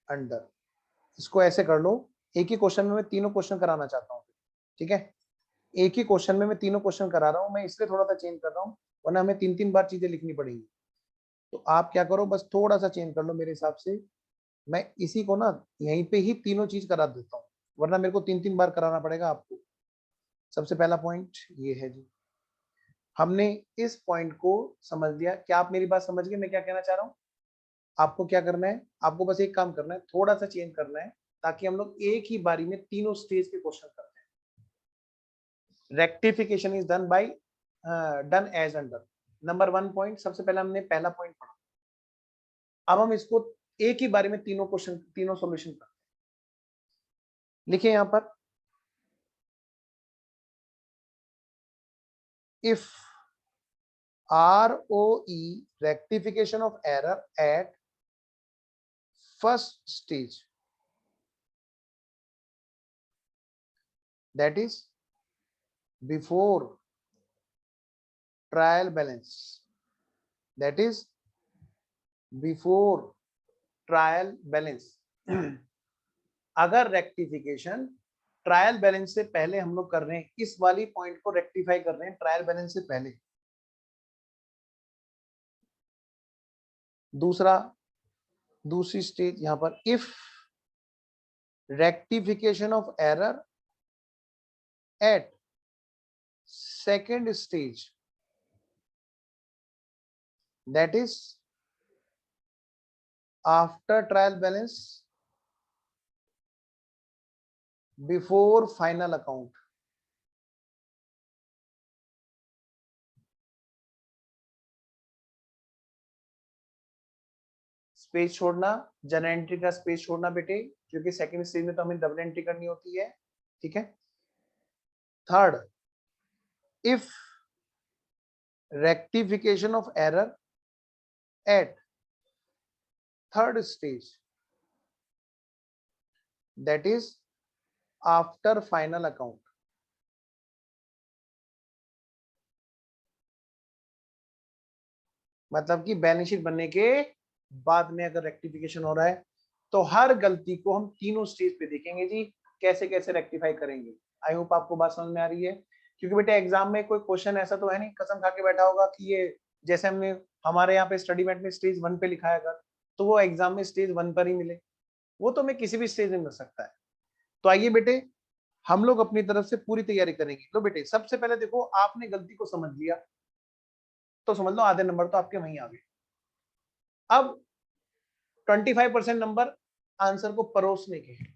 under, इसको ऐसे कर लो, एक ही क्वेश्चन में मैं तीनों क्वेश्चन कराना चाहता हूँ, ठीक है। एक ही क्वेश्चन में मैं तीनों क्वेश्चन करा रहा हूँ, मैं इसलिए थोड़ा सा चेंज कर रहा हूँ, वरना हमें 3-3 बार चीजें लिखनी पड़ेंगी। तो आप क्या करो, बस थोड़ा सा चेंज कर लो मेरे हिसाब से, मैं इसी को ना यहीं पे ही तीनों चीज करा देता हूँ, वरना मेरे को 3-3 बार कराना पड़ेगा आपको। सबसे पहला पॉइंट ये है जी, हमने इस पॉइंट को समझ लिया। क्या आप मेरी बात समझ गए मैं क्या कहना चाह रहा हूँ? आपको क्या करना है, आपको बस एक काम करना है, थोड़ा सा चेंज करना है ताकि हम लोग एक ही बारी में तीनों स्टेज के क्वेश्चन करते हैं। Rectification is done by done as under number 1 point. सबसे पहले हमने पहला पॉइंट पढ़ा, अब हम इसको एक ही बारे में तीनों क्वेश्चन तीनों सॉल्यूशन करते हैं। लिखिए यहां पर, if ROE rectification of error at first stage, that is before trial balance, that is before trial balance अगर रेक्टिफिकेशन ट्रायल बैलेंस से पहले हम लोग कर रहे हैं, इस वाली पॉइंट को रेक्टिफाई कर रहे हैं ट्रायल बैलेंस से पहले। दूसरी स्टेज यहां पर, if rectification of error eight second stage, that is after trial balance before final account। Space छोड़ना, जनरल एंट्री का स्पेस छोड़ना बेटे, क्योंकि सेकंड स्टेज में तो हमें डबल एंट्री करनी होती है, ठीक है। Third, if rectification of error eight third stage, that is after final account. मतलब कि बैलेंस शीट बनने के बाद में अगर रेक्टिफिकेशन हो रहा है तो हर गलती को हम तीनों स्टेज पे देखेंगे जी, कैसे कैसे रेक्टिफाई करेंगे। आई होप आपको बात समझ में आ रही है, क्योंकि बेटा एग्जाम में कोई क्वेश्चन ऐसा तो है नहीं कसम खा के बैठा होगा कि ये जैसे हमने हमारे यहाँ पे स्टडी मैट में स्टेज 1 पे लिखा है अगर, तो वो एग्जाम में स्टेज 1 पर ही मिले, वो तो मैं किसी भी स्टेज में मिल सकता है। तो आइए बेटे हम लोग अपनी तरफ से पूरी तैयारी करेंगे। लो बेटे सबसे पहले देखो, आपने गलती को समझ लिया तो समझ लो आधे नंबर तो आपके वहीं आ गए। अब 25% नंबर आंसर को परोसने के हैं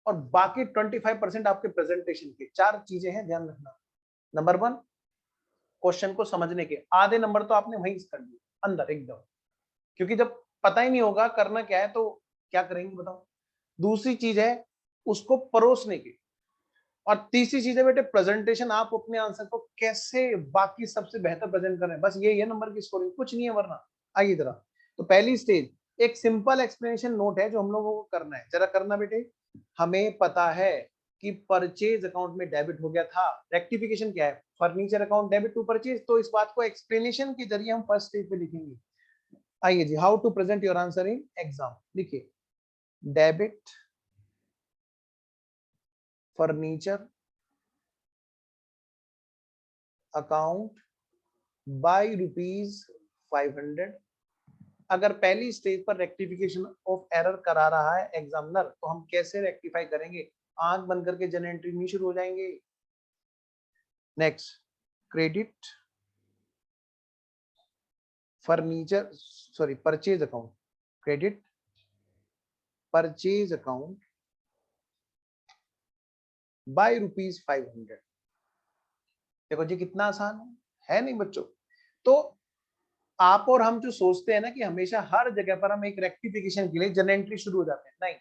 और बाकी 25% आपके प्रेजेंटेशन के। चार चीजें हैं ध्यान रखना। नंबर 1, क्वेश्चन को समझने के आधे नंबर तो आपने वहीं कर दिए अंदर एकदम, क्योंकि जब पता ही नहीं होगा करना क्या है तो क्या करेंगे बताओ। दूसरी चीज है उसको परोसने की, और तीसरी चीज है बेटे प्रेजेंटेशन, आप अपने आंसर को कैसे बाकी सबसे बेहतर प्रेजेंट कर रहे हैं, बस ये नंबर की स्कोरिंग, कुछ नहीं है वरना। आइए जरा, तो पहली स्टेज एक सिंपल एक्सप्लेनेशन नोट है जो हम लोगों को करना है, जरा करना बेटे। हमें पता है कि परचेज अकाउंट में डेबिट हो गया था, रेक्टिफिकेशन क्या है, furniture account debit to purchase, तो इस बात को एक्सप्लेनेशन के जरिए हम फर्स्ट स्टेज पे लिखेंगे। आइए जी, how to present your answer in exam, लिखिए डेबिट फर्नीचर अकाउंट बाई ₹500। अगर पहली स्टेज पर रेक्टिफिकेशन ऑफ एरर करा रहा है एग्जामिनर तो हम कैसे रेक्टिफाई करेंगे, आंख बंद करके जनरल एंट्री नहीं शुरू हो जाएंगे। Next, credit furniture sorry purchase account, credit purchase account by ₹500। देखो जी कितना आसान है नहीं बच्चों? तो आप और हम जो सोचते हैं ना कि हमेशा हर जगह पर हम एक रेक्टिफिकेशन के लिए जनरल एंट्री शुरू हो जाते हैं, नहीं,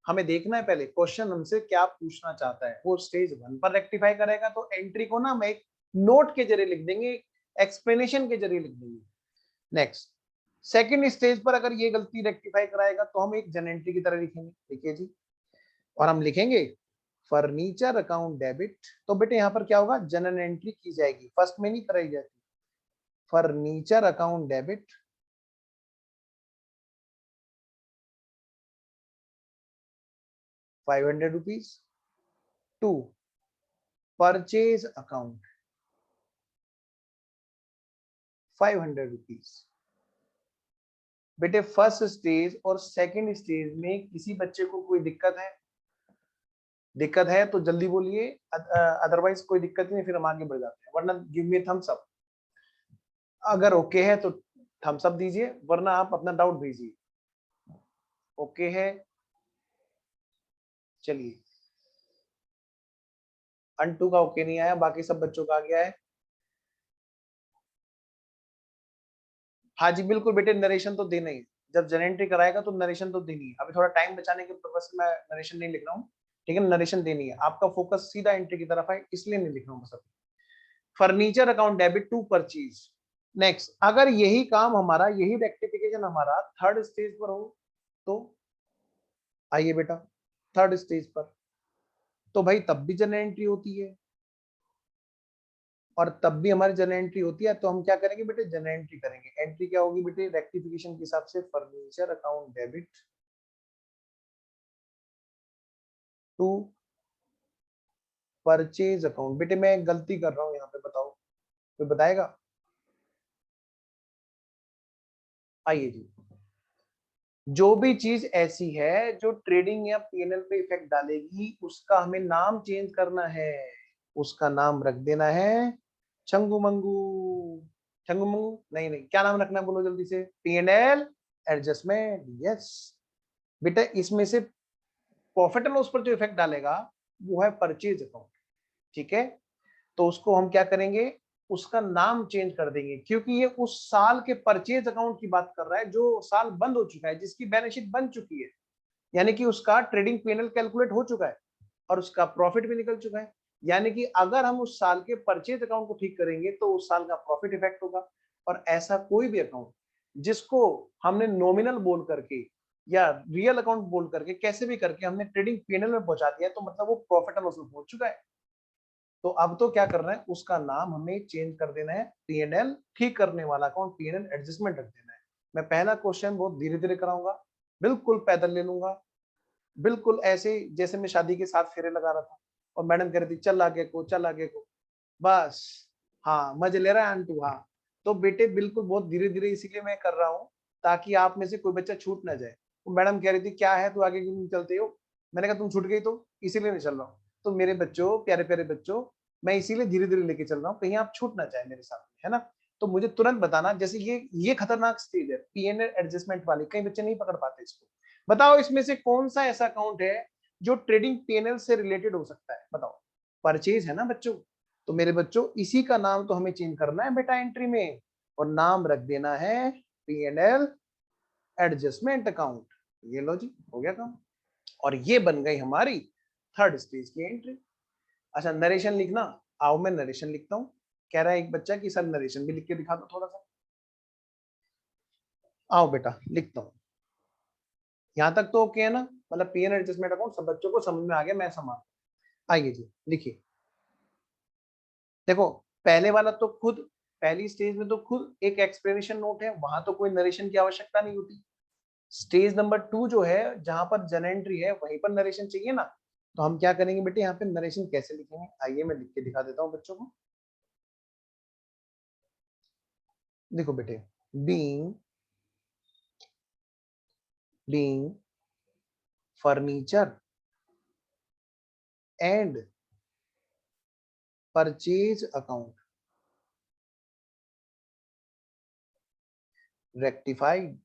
हमें देखना है पहले क्वेश्चन हमसे क्या पूछना चाहता है। वो स्टेज 1 पर रेक्टिफाई करेगा तो एंट्री को ना हम एक नोट के जरिए लिख देंगे, एक्सप्लेनेशन के जरिए लिख देंगे। नेक्स्ट, सेकंड स्टेज पर अगर ये गलती रेक्टिफाई कराएगा तो हम एक जनरल एंट्री की तरह लिखेंगे, देखिए जी, और हम लिखेंगे फर्नीचर अकाउंट डेबिट। तो बेटे यहाँ पर क्या होगा, जनरल एंट्री की जाएगी, फर्स्ट में नहीं कराई जाती। Furniture account debit ₹500 to purchase account ₹500। बेटे फर्स्ट स्टेज और सेकंड स्टेज में किसी बच्चे को कोई दिक्कत है? दिक्कत है तो जल्दी बोलिए, अदरवाइज कोई दिक्कत नहीं, फिर हम आगे बढ़ जाते हैं, वरना गिव मी थम्स अप। अगर ओके है तो थम्स अप दीजिए, वरना आप अपना डाउट भेजिए। ओके है, चलिए। अंटू का ओके नहीं आया, बाकी सब बच्चों का आ गया है। हाँ जी बिल्कुल बेटे, नरेशन तो देना ही है। जब जनरेटरी कराएगा तो नरेशन तो देनी है। अभी थोड़ा टाइम बचाने के पर्पज से मैं नरेशन नहीं लिख रहा हूँ, ठीक है, नरेशन देनी है। आपका फोकस सीधा एंट्री की तरफ है, इसलिए नहीं लिख रहा हूँ बस। Furniture account debit to purchase. Next, अगर यही काम हमारा, यही रेक्टिफिकेशन हमारा थर्ड स्टेज पर हो तो, आइए बेटा, थर्ड स्टेज पर तो भाई तब भी जनरल एंट्री होती है, और तब भी हमारी जनरल एंट्री होती है। तो हम क्या करेंगे बेटे, जनरल एंट्री करेंगे। एंट्री क्या होगी बेटे, रेक्टिफिकेशन के हिसाब से furniture account debit to purchase account. बेटे मैं गलती कर रहा हूं यहाँ पे, बताओ कोई बताएगा? आइए जी, जो भी चीज ऐसी है जो ट्रेडिंग या पीएनएल पे इफेक्ट डालेगी, उसका हमें नाम चेंज करना है। उसका नाम रख देना है चंगू मंगू। चंगू मंगू नहीं नहीं, क्या नाम रखना है बोलो जल्दी से? PNL adjustment. यस बेटा, इसमें से प्रॉफिट एंड लॉस पर जो इफेक्ट डालेगा वो है परचेज अकाउंट, ठीक है। तो उसको हम क्या करेंगे, उसका नाम चेंज कर देंगे, क्योंकि ये उस साल के परचेज अकाउंट की बात कर रहा है जो साल बंद हो चुका है, जिसकी बैलेंस शीट बन चुकी है, यानी कि उसका ट्रेडिंग पीएनएल कैलकुलेट हो चुका है और उसका प्रॉफिट भी निकल चुका है। यानी कि अगर हम उस साल के परचेज अकाउंट को ठीक करेंगे तो उस साल का प्रॉफिट इफेक्ट होगा। और ऐसा कोई भी अकाउंट जिसको हमने नॉमिनल बोल करके या रियल अकाउंट बोल करके कैसे भी करके हमने ट्रेडिंग पीएनएल में पहुंचा दिया, तो मतलब वो प्रॉफिट एंड लॉस में पहुंच चुका है। तो अब तो क्या करना है, उसका नाम हमें चेंज कर देना है, पीएनएल ठीक करने वाला अकाउंट पीएनएल एडजस्टमेंट रख देना है। मैं पहला क्वेश्चन बहुत धीरे धीरे कराऊंगा, बिल्कुल पैदल ले लूंगा, बिल्कुल ऐसे जैसे मैं शादी के साथ फेरे लगा रहा था और मैडम कह रही थी चल आगे को, चल आगे को, बस। हाँ मजे ले रहा है आंटू, हाँ। तो बेटे बिल्कुल बहुत धीरे धीरे इसीलिए मैं कर रहा हूँ, ताकि आप में से कोई बच्चा छूट ना जाए। तो मैडम कह रही थी क्या है, तू आगे क्यों नहीं चलते हो? मैंने कहा तुम छूट गई तो इसीलिए नहीं चल रहा हूँ। तो मेरे बच्चों, प्यारे प्यारे बच्चों, मैं इसीलिए धीरे धीरे लेके चल रहा हूँ, कहीं आप छूट ना जाए मेरे साथ में, है ना। तो मुझे तुरंत बताना, जैसे ये खतरनाक स्टेज है पीएनएल एडजस्टमेंट वाली, कई बच्चे नहीं पकड़ पाते इसको। बताओ इसमें से कौन सा ऐसा अकाउंट है जो ट्रेडिंग पीएनएल से रिलेटेड हो सकता है, बताओ। परचेज है ना बच्चों। तो मेरे बच्चों इसी का नाम तो हमें चेंज करना है बेटा एंट्री में, और नाम रख देना है पीएनएल एडजस्टमेंट अकाउंट। ये लो जी, हो गया काम। और ये बन गई हमारी थर्ड स्टेज की एंट्री। अच्छा नरेशन लिखना, आओ मैं नरेशन लिखता हूँ। कह रहा है एक बच्चा कि सर नरेशन भी लिख के दिखा दो थोड़ा सा। आओ बेटा लिखता हूँ। यहाँ तक तो ओके है ना, मतलब पीएनएल एडजस्टमेंट अकाउंट सब बच्चों को समझ में आ गया, मैं समझ। आइए जी लिखिए। देखो पहले वाला तो खुद, पहली स्टेज में तो खुद एक एक्सप्लेनेशन नोट है, वहां तो कोई नरेशन की आवश्यकता नहीं होती। स्टेज नंबर 2 जो है, जहां पर जन एंट्री है, वहीं पर नरेशन चाहिए ना। तो हम क्या करेंगे बेटे, यहाँ पे नरेशन कैसे लिखेंगे, आइए मैं लिख के दिखा देता हूँ बच्चों को। देखो बेटे, being being furniture and purchase account rectified,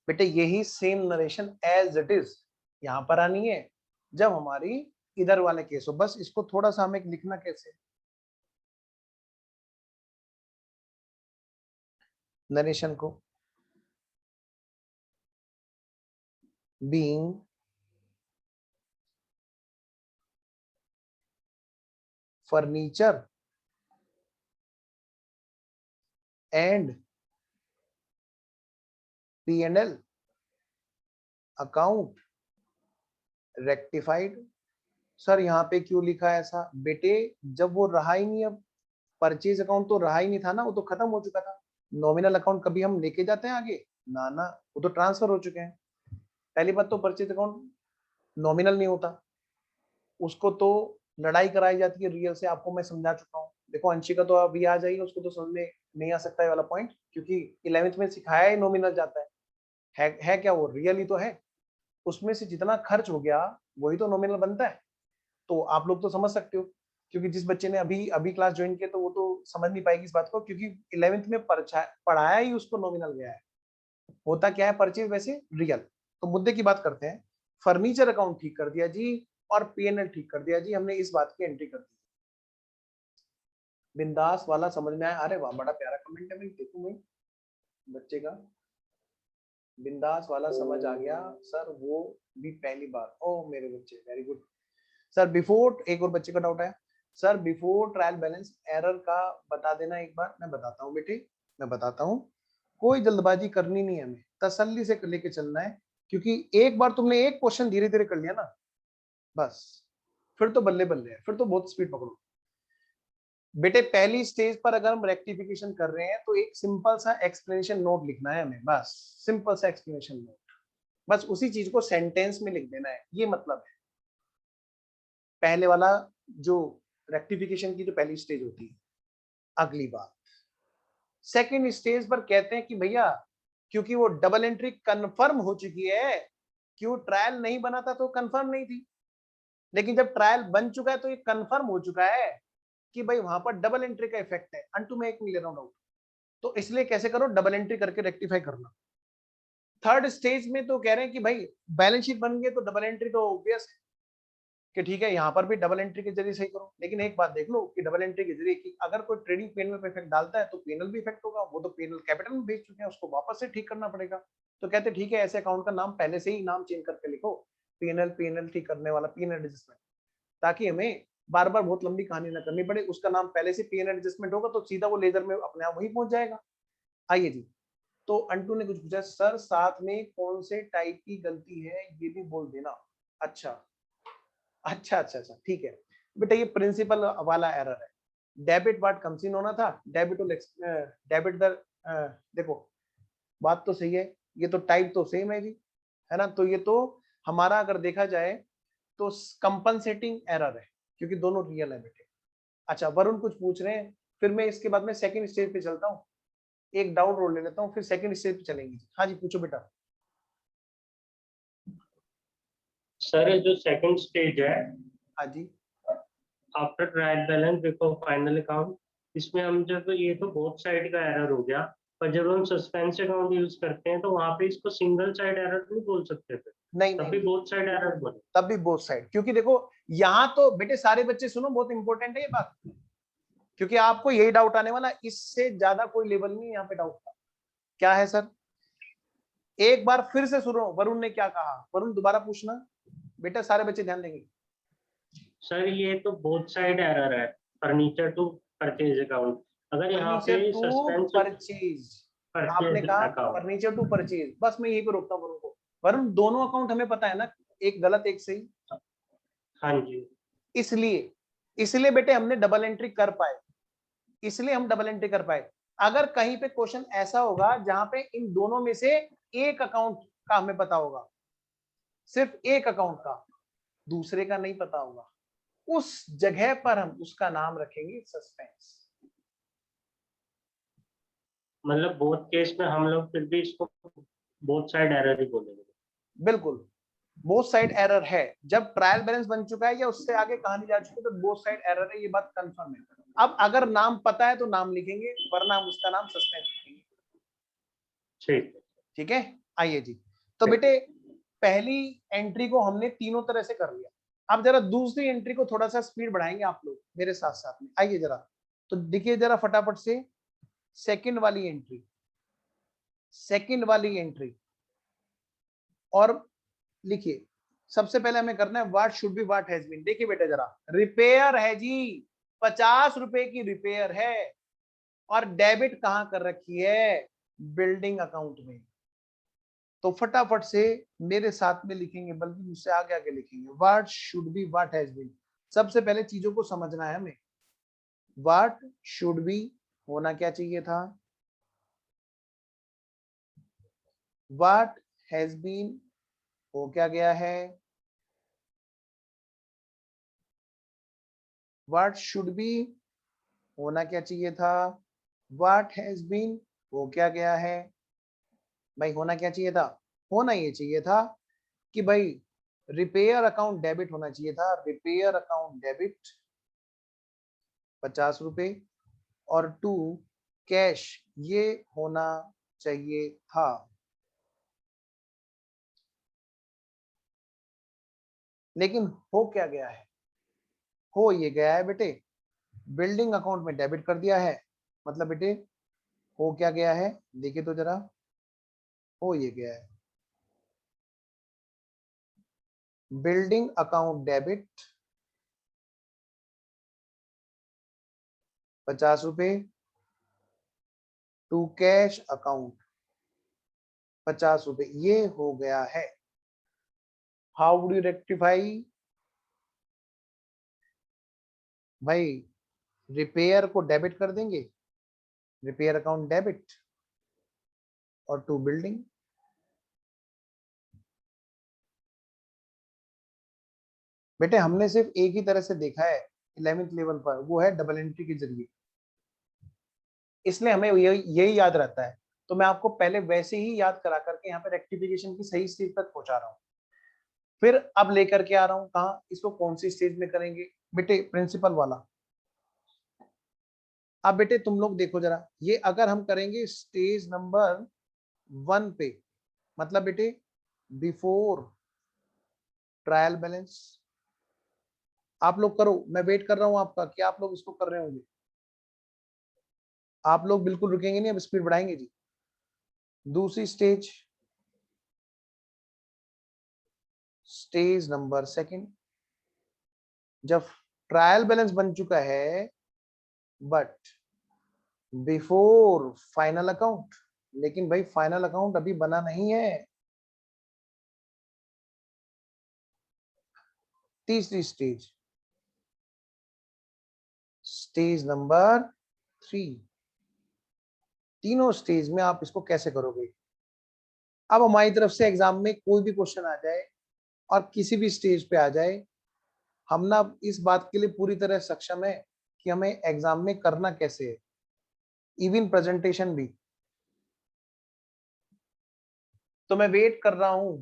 बेटे यही same narration as it is यहाँ पर आनी है जब हमारी इधर वाले केस हो। बस इसको थोड़ा सा हमें लिखना कैसे, नरेशन को, being furniture and PNL account rectified. Sir यहाँ पे क्यों लिखा है ऐसा बेटे, जब वो रहा ही नहीं, अब परचेज अकाउंट तो रहा ही नहीं था ना, वो तो खत्म हो चुका था। नॉमिनल अकाउंट कभी हम लेके जाते हैं आगे? ना ना, वो तो ट्रांसफर हो चुके हैं। पहली बात तो परचेज अकाउंट नॉमिनल नहीं होता, उसको तो लड़ाई कराई जाती है रियल से, आपको मैं समझा चुका हूँ। देखो अंशिका तो अभी आ जाएगी, उसको तो समझ में नहीं आ सकता है वाला पॉइंट, क्योंकि 11th में सिखाया ही नॉमिनल जाता है क्या वो रियल ही तो है, उसमें से जितना खर्च हो गया वही तो नॉमिनल बनता है। तो आप लोग तो समझ सकते हो, क्योंकि जिस बच्चे ने अभी अभी क्लास ज्वाइन किया तो वो तो समझ नहीं पाएगी इस बात को, क्योंकि 11th में पढ़ाया ही उसको नॉमिनल गया है। होता क्या है परचेज वैसे रियल। तो मुद्दे की बात करते हैं। फर्नीचर अकाउंट ठीक कर दिया जी, और पीएनएल ठीक कर दिया जी, हमने इस बात की एंट्री कर दी। बिंदास वाला समझ में आया? अरे वाह, बड़ा प्यारा कमेंट है भाई, देखो मैं बच्चे का बिंदास वाला समझ आ गया सर, वो भी पहली बार। ओ मेरे बच्चे, वेरी गुड सर। बिफोर, एक और बच्चे का डाउट है sir, before trial balance error का बता देना एक बार। मैं बताता हूँ बेटे, मैं बताता हूँ। कोई जल्दबाजी करनी नहीं है, हमें तसल्ली से लेके चलना है, क्योंकि एक बार तुमने एक क्वेश्चन धीरे धीरे कर लिया ना, बस फिर तो बल्ले बल्ले है, फिर तो बहुत स्पीड पकड़ो बेटे। पहली स्टेज पर अगर हम रेक्टिफिकेशन कर रहे हैं तो एक सिंपल सा एक्सप्लेनेशन नोट लिखना है हमें, बस सिंपल सा एक्सप्लेनेशन नोट, बस उसी चीज को सेंटेंस में लिख देना है, ये मतलब है। पहले वाला जो रेक्टिफिकेशन की जो पहली स्टेज होती है। अगली बात, सेकंड स्टेज पर कहते हैं कि भैया क्योंकि वो डबल एंट्री कंफर्म हो चुकी है, क्यों ट्रायल नहीं बना था तो कंफर्म नहीं थी, लेकिन जब ट्रायल बन चुका है तो ये कंफर्म हो चुका है कि भाई वहां पर डबल एंट्री का इफेक्ट है। अंटू में एक नहीं ले रहा हूं डाउट, तो इसलिए कैसे करो, डबल एंट्री करके रेक्टिफाई करना। थर्ड स्टेज में तो कह रहे हैं कि भाई बैलेंस शीट बन गई तो डबल एंट्री तो ऑब्वियस है कि ठीक है, यहाँ पर भी डबल एंट्री के जरिए सही करो। लेकिन एक बात देख लो कि डबल एंट्री के जरिए कि अगर कोई ट्रेडिंग पेनल पे इफेक्ट डालता है तो पेनल भी इफेक्ट होगा, वो तो पेनल कैपिटल में भेज चुके हैं, उसको वापस से ठीक करना पड़ेगा। तो कहते ठीक है, ऐसे अकाउंट का नाम पहले से ही नाम चेंज करके लिखो, पेनल ठीक करने वाला, पेनल एडजस्टमेंट, ताकि हमें बार बार बहुत लंबी कहानी ना करनी पड़े। उसका नाम पहले से पेनल एडजस्टमेंट होगा तो सीधा वो लेजर में अपने आप वही पहुंच जाएगा। आइए जी, तो अंटू ने कुछ पूछा सर, साथ में कौन से टाइप की गलती है ये भी बोल देना। अच्छा अच्छा अच्छा अच्छा, ठीक है बेटा, ये प्रिंसिपल वाला एरर है। डेबिट वाट कम्स इन होना था, डेबिट डेबिट द, देखो बात तो सही है, ये तो टाइप तो सेम है जी, है ना। तो ये तो हमारा अगर देखा जाए तो कंपनसेटिंग एरर है, क्योंकि दोनों रियल है बेटे। अच्छा, वरुण कुछ पूछ रहे हैं, फिर मैं इसके बाद में सेकंड स्टेज पे चलता हूँ, एक डाउट रोल ले लेता हूँ, फिर सेकंड स्टेज पे चलेंगे। हाँ जी, पूछो बेटा। सर जो सेकंड स्टेज है, हाँ जी, after trial balance before final account, इसमें हम जब ये तो बोथ साइड का एरर हो गया, पर जब हम सस्पेंस अकाउंट यूज करते हैं तो वहां पे इसको सिंगल साइड एरर नहीं बोल सकते थे, नहीं तब नहीं भी नहीं, बोथ साइड एरर बोले। तब भी बोथ साइड, क्योंकि देखो यहाँ तो बेटे सारे बच्चे सुनो, बहुत इंपॉर्टेंट है ये बात, क्योंकि आपको यही डाउट आने वाला, इससे ज्यादा कोई लेवल नहीं है यहाँ पे डाउट का। क्या है सर? एक बार फिर से सुनो वरुण ने क्या कहा, वरुण दोबारा पूछना बेटा, सारे बच्चे ध्यान देंगे। सर ये तो बोथ साइड एरर है, फर्नीचर टू परचेज अकाउंट, अगर यहाँ फर्नीचर पे टू सस्पेंस परचेज, आपने परचेज कहा अकाउंट। फर्नीचर टू परचेज, बस मैं यही पे रोकता हूँ वरुण को। वरुण दोनों अकाउंट हमें पता है ना, एक गलत एक सही, हाँ जी। इसलिए इसलिए बेटे हमने डबल एंट्री कर पाए, इसलिए हम डबल एंट्री कर पाए। अगर कहीं पे क्वेश्चन ऐसा होगा जहां पे इन दोनों में से एक अकाउंट का हमें पता होगा, सिर्फ एक अकाउंट का, दूसरे का नहीं पता होगा, उस जगह पर हम उसका नाम रखेंगे सस्पेंस। मतलब बोथ केस में हम लोग फिर भी इसको बोथ साइड एरर ही बोलेंगे। बिल्कुल, बोथ साइड एरर है, जब ट्रायल बैलेंस बन चुका है या उससे आगे कहानी जा चुकी है तो बोथ साइड एरर है, ये बात कंफर्म है। अब अगर नाम पता है तो नाम लिखेंगे, वरना हम उसका नाम सस्पेंस लिखेंगे। ठीक है। ठीक है, आइए जी। तो बेटे पहली एंट्री को हमने तीनों तरह से कर लिया, अब जरा दूसरी एंट्री को थोड़ा सा स्पीड बढ़ाएंगे आप लोग मेरे साथ साथ में, आइए जरा। तो देखिए जरा फटाफट से सेकंड वाली एंट्री, सेकंड वाली एंट्री, और लिखिए सबसे पहले हमें करना है what should be what has been. देखिए बेटा जरा, रिपेयर है जी, 50 रुपए की रिपेयर है, और डेबिट कहां कर रखी है, बिल्डिंग अकाउंट में। तो फटाफट से मेरे साथ में लिखेंगे, बल्कि मुझसे आगे आगे लिखेंगे, what should be what has been. सबसे पहले चीजों को समझना है हमें, व्हाट शुड बी होना क्या चाहिए था, व्हाट हैज बीन हो क्या गया है, व्हाट शुड बी होना क्या चाहिए था, व्हाट हैज बीन, हो क्या गया है भाई, होना क्या चाहिए था, होना ये चाहिए था कि भाई रिपेयर अकाउंट डेबिट होना चाहिए था, रिपेयर अकाउंट डेबिट 50 रुपए, और टू कैश ये होना चाहिए था। लेकिन हो क्या गया है, हो ये गया है बेटे, बिल्डिंग अकाउंट में डेबिट कर दिया है। मतलब बेटे हो क्या गया है, देखिए तो जरा, हो ये गया है बिल्डिंग अकाउंट डेबिट 50 रुपए, टू कैश अकाउंट 50 रुपए, ये हो गया है। हाउ वुड यू रेक्टिफाई भाई, रिपेयर को डेबिट कर देंगे, रिपेयर अकाउंट डेबिट और टू बिल्डिंग। बेटे हमने सिर्फ एक ही तरह से देखा है 11th लेवल पर, वो है डबल एंट्री के जरिए, इसलिए हमें यही याद रहता है। तो मैं आपको पहले वैसे ही याद करा करके यहाँ पे रेक्टिफिकेशन की सही स्टेज तक पहुंचा रहा हूँ, फिर अब लेकर के आ रहा हूँ कहाँ, इसको कौन सी स्टेज में करेंगे बेटे, प्रिंसिपल वाला। अब बेटे तुम लोग देखो जरा, ये अगर हम करेंगे स्टेज नंबर 1 पे, मतलब बेटे बिफोर ट्रायल बैलेंस, आप लोग करो, मैं वेट कर रहा हूं आपका, क्या आप लोग इसको कर रहे होंगे, आप लोग बिल्कुल रुकेंगे नहीं, अब स्पीड बढ़ाएंगे जी। दूसरी स्टेज, स्टेज नंबर 2, जब ट्रायल बैलेंस बन चुका है बट बिफोर फाइनल अकाउंट, लेकिन भाई फाइनल अकाउंट अभी बना नहीं है। तीसरी स्टेज, स्टेज नंबर 3, तीनों स्टेज में आप इसको कैसे करोगे। अब हमारी तरफ से एग्जाम में कोई भी क्वेश्चन आ जाए और किसी भी स्टेज पे आ जाए, हम ना इस बात के लिए पूरी तरह सक्षम है कि हमें एग्जाम में करना कैसे है, इवन प्रेजेंटेशन भी। तो मैं वेट कर रहा हूं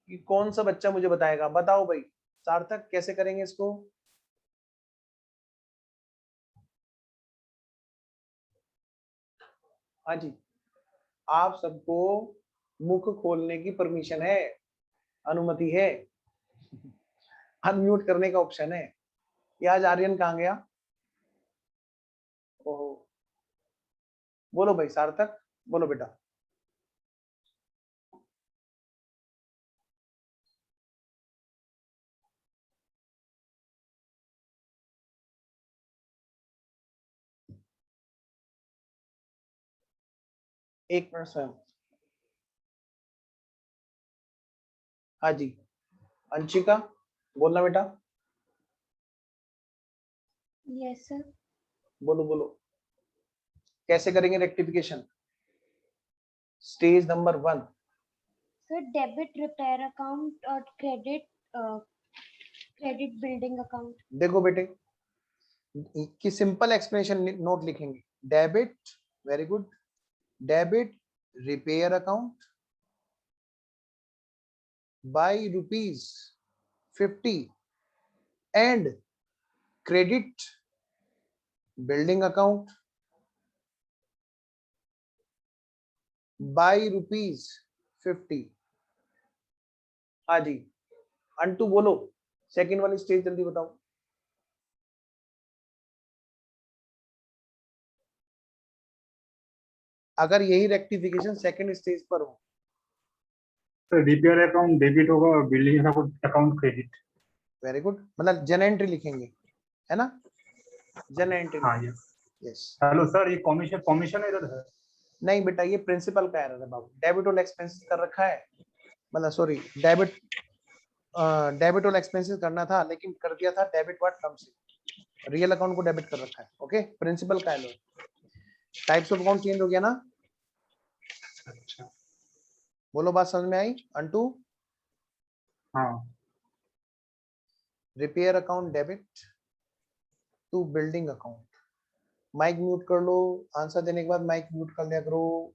कि कौन सा बच्चा मुझे बताएगा, बताओ भाई सार्थक कैसे करेंगे इसको। हाँ जी, आप सबको मुख खोलने की परमिशन है, अनुमति है, अनम्यूट करने का ऑप्शन है। ये आज आर्यन कहाँ गया, ओहो, बोलो भाई सार्थक, बोलो बेटा। एक मिनट स्वयं। हाँ जी, अंशिका बोलना बेटा। Yes sir. बोलो बोलो, कैसे करेंगे rectification, stage number 1। Sir debit repair account और क्रेडिट क्रेडिट बिल्डिंग अकाउंट। देखो बेटे कि सिंपल एक्सप्लेनेशन नोट लिखेंगे, debit, very good, debit repair account by ₹50 and credit building account by ₹50। हाँ जी, अंटू बोलो, सेकंड वाली स्टेज जल्दी बताओ। अगर यही रेक्टिफिकेशन सेकंड स्टेज पर हो, सर रिपेयर अकाउंट डेबिट होगा और building account credit. Very good, मतलब जन एंट्री लिखेंगे, है ना, जन एंट्री। हाँ यस। यस, हेलो सर, ये कमीशन कमीशन एरर है। नहीं बेटा ये प्रिंसिपल का एरर है बाबू, डेबिट और एक्सपेंसेस कर रखा है, मतलब सॉरी डेबिट, डेबिट और एक्सपेंसेस करना था लेकिन कर दिया था डेबिट व्हाट टर्म से, रियल अकाउंट को डेबिट कर रखा है। ओके, प्रिंसिपल का error, types of account change हो गया ना। अच्छा। बोलो बात समझ में आई अंटू। हाँ repair account debit to building account, mic mute कर लो, आंसर देने के बाद माइक म्यूट कर लिया करो।